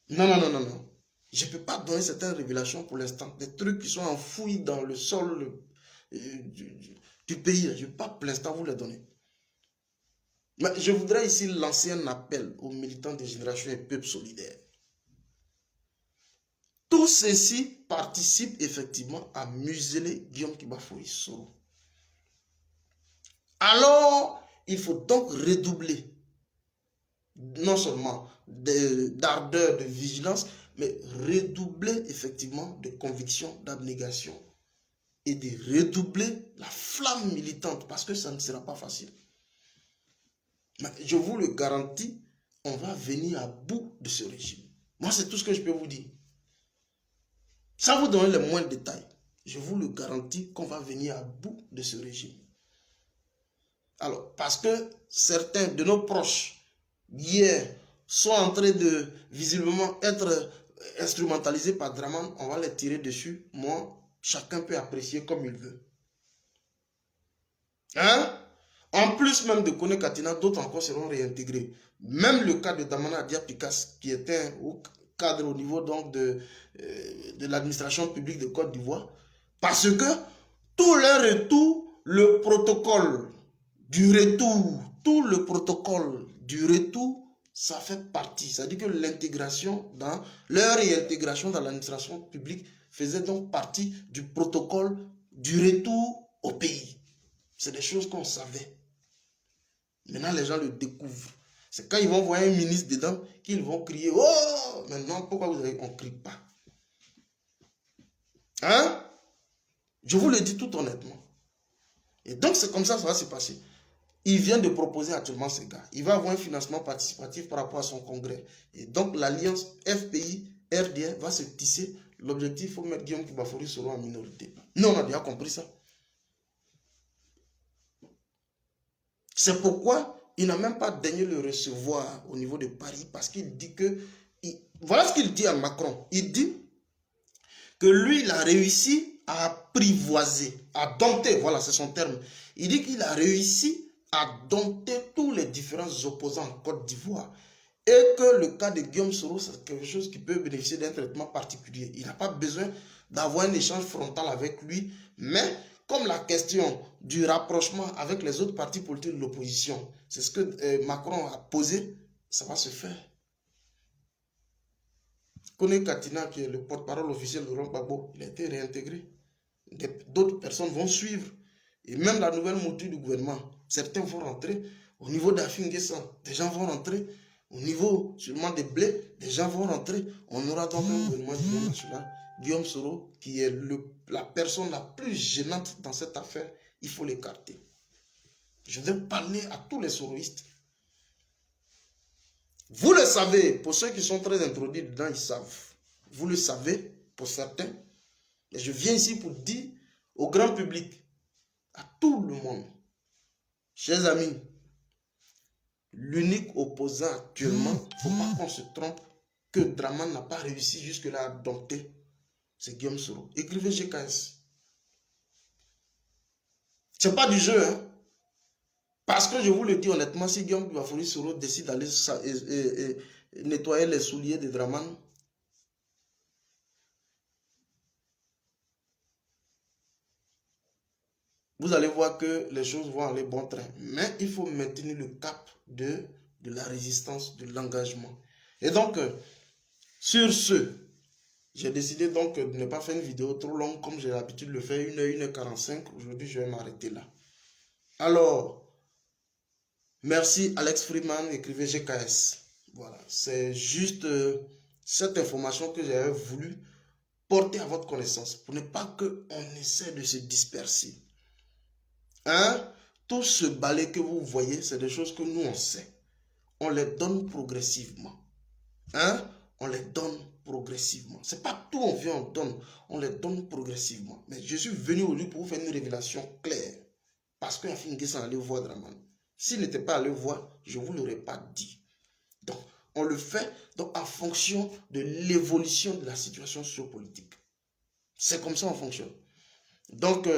Non. Je ne peux pas donner certaines révélations pour l'instant. Des trucs qui sont enfouis dans le sol du pays. Je ne peux pas pour l'instant vous les donner. Mais je voudrais ici lancer un appel aux militants des générations et peuples solidaires. Tout ceci participe effectivement à museler Guillaume Bafouri Soro. Alors, il faut donc redoubler, non seulement d'ardeur, de vigilance, mais redoubler effectivement de conviction, d'abnégation et de redoubler la flamme militante parce que ça ne sera pas facile. Mais je vous le garantis, on va venir à bout de ce régime. Moi, c'est tout ce que je peux vous dire. Sans vous donner les moindres détails, je vous le garantis qu'on va venir à bout de ce régime. Alors, parce que certains de nos proches, hier, sont en train de visiblement être instrumentalisés par Draman, on va les tirer dessus. Moi, chacun peut apprécier comme il veut. Hein? En plus même de Kone Katina, d'autres encore seront réintégrés. Même le cas de Damana Diapikas, qui était au cadre au niveau donc de l'administration publique de Côte d'Ivoire, parce que tout leur retour, le protocole du retour, tout le protocole du retour, ça fait partie. C'est-à-dire que l'intégration dans leur réintégration dans l'administration publique faisait donc partie du protocole du retour au pays. C'est des choses qu'on savait. Maintenant, les gens le découvrent. C'est quand ils vont voir un ministre dedans qu'ils vont crier « Oh !» Maintenant, pourquoi on ne crie pas? Hein? Je vous le dis tout honnêtement. Et donc, c'est comme ça que ça va se passer. Il vient de proposer actuellement ces gars. Il va avoir un financement participatif par rapport à son congrès. Et donc, l'alliance FPI-RDR va se tisser. L'objectif, il faut mettre Guillaume Bafouri Soro en minorité. Nous, on a déjà compris ça. C'est pourquoi il n'a même pas daigné le recevoir au niveau de Paris parce qu'il dit que... voilà ce qu'il dit à Macron. Il dit que lui, il a réussi à apprivoiser, à dompter, voilà, c'est son terme. Il dit qu'il a réussi à dompter tous les différents opposants en Côte d'Ivoire et que le cas de Guillaume Soro, c'est quelque chose qui peut bénéficier d'un traitement particulier. Il n'a pas besoin d'avoir un échange frontal avec lui, mais comme la question du rapprochement avec les autres partis politiques de l'opposition, c'est ce que Macron a posé, ça va se faire. Kone Katina, qui est le porte-parole officiel de Laurent Gbagbo, il a été réintégré. D'autres personnes vont suivre. Et même la nouvelle mouture du gouvernement, certains vont rentrer. Au niveau d'Afinguessan, des gens vont rentrer. Au niveau seulement des blés, des gens vont rentrer. On aura donc un gouvernement national. Guillaume Soro, qui est la personne la plus gênante dans cette affaire, il faut l'écarter. Je vais parler à tous les soroïstes. Vous le savez, pour ceux qui sont très introduits dedans, ils savent. Vous le savez, pour certains. Et je viens ici pour dire au grand public, à tout le monde, chers amis, l'unique opposant actuellement, il ne faut pas qu'on se trompe, que Draman n'a pas réussi jusque-là à dompter, c'est Guillaume Soro. Écrivez GKS. Ce n'est pas du jeu, hein. Parce que je vous le dis honnêtement, si Guillaume Bafouri Soro décide d'aller nettoyer les souliers de Draman, vous allez voir que les choses vont aller bon train. Mais il faut maintenir le cap de la résistance, de l'engagement. Et donc, sur ce, j'ai décidé donc de ne pas faire une vidéo trop longue comme j'ai l'habitude de le faire, 1h45. Aujourd'hui, je vais m'arrêter là. Alors, merci Alex Freeman, écrivez GKS. Voilà, c'est juste cette information que j'avais voulu porter à votre connaissance pour ne pas qu'on essaie de se disperser. Hein? Tout ce balai que vous voyez, c'est des choses que nous on sait. On les donne progressivement. Hein? On les donne progressivement. C'est pas tout on vient, on les donne progressivement. Mais je suis venu aujourd'hui pour vous faire une révélation claire. Parce qu'un film sans aller voir Draman. S'il n'était pas allé voir, je ne vous l'aurais pas dit. Donc, on le fait donc, en fonction de l'évolution de la situation sociopolitique. C'est comme ça qu'on fonctionne. Donc,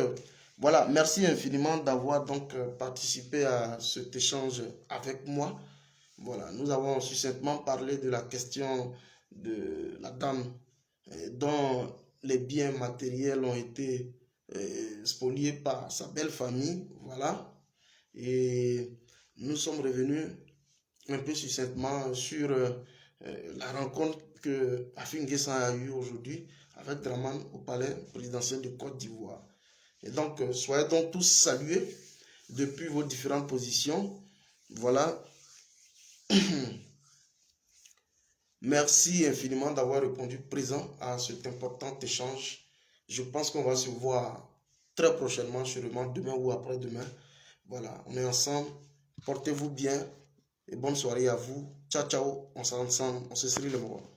voilà, merci infiniment d'avoir donc participé à cet échange avec moi. Voilà, nous avons succinctement parlé de la question de la dame dont les biens matériels ont été spoliés par sa belle famille. Voilà. Et nous sommes revenus un peu succinctement sur la rencontre que Afin N'Guessan a eue aujourd'hui avec Draman au palais présidentiel de Côte d'Ivoire. Et donc, soyez donc tous salués depuis vos différentes positions. Voilà. Merci infiniment d'avoir répondu présent à cet important échange. Je pense qu'on va se voir très prochainement, sûrement demain ou après-demain. Voilà, on est ensemble. Portez-vous bien et bonne soirée à vous. Ciao, ciao. On s'en ensemble. On se salue le moment.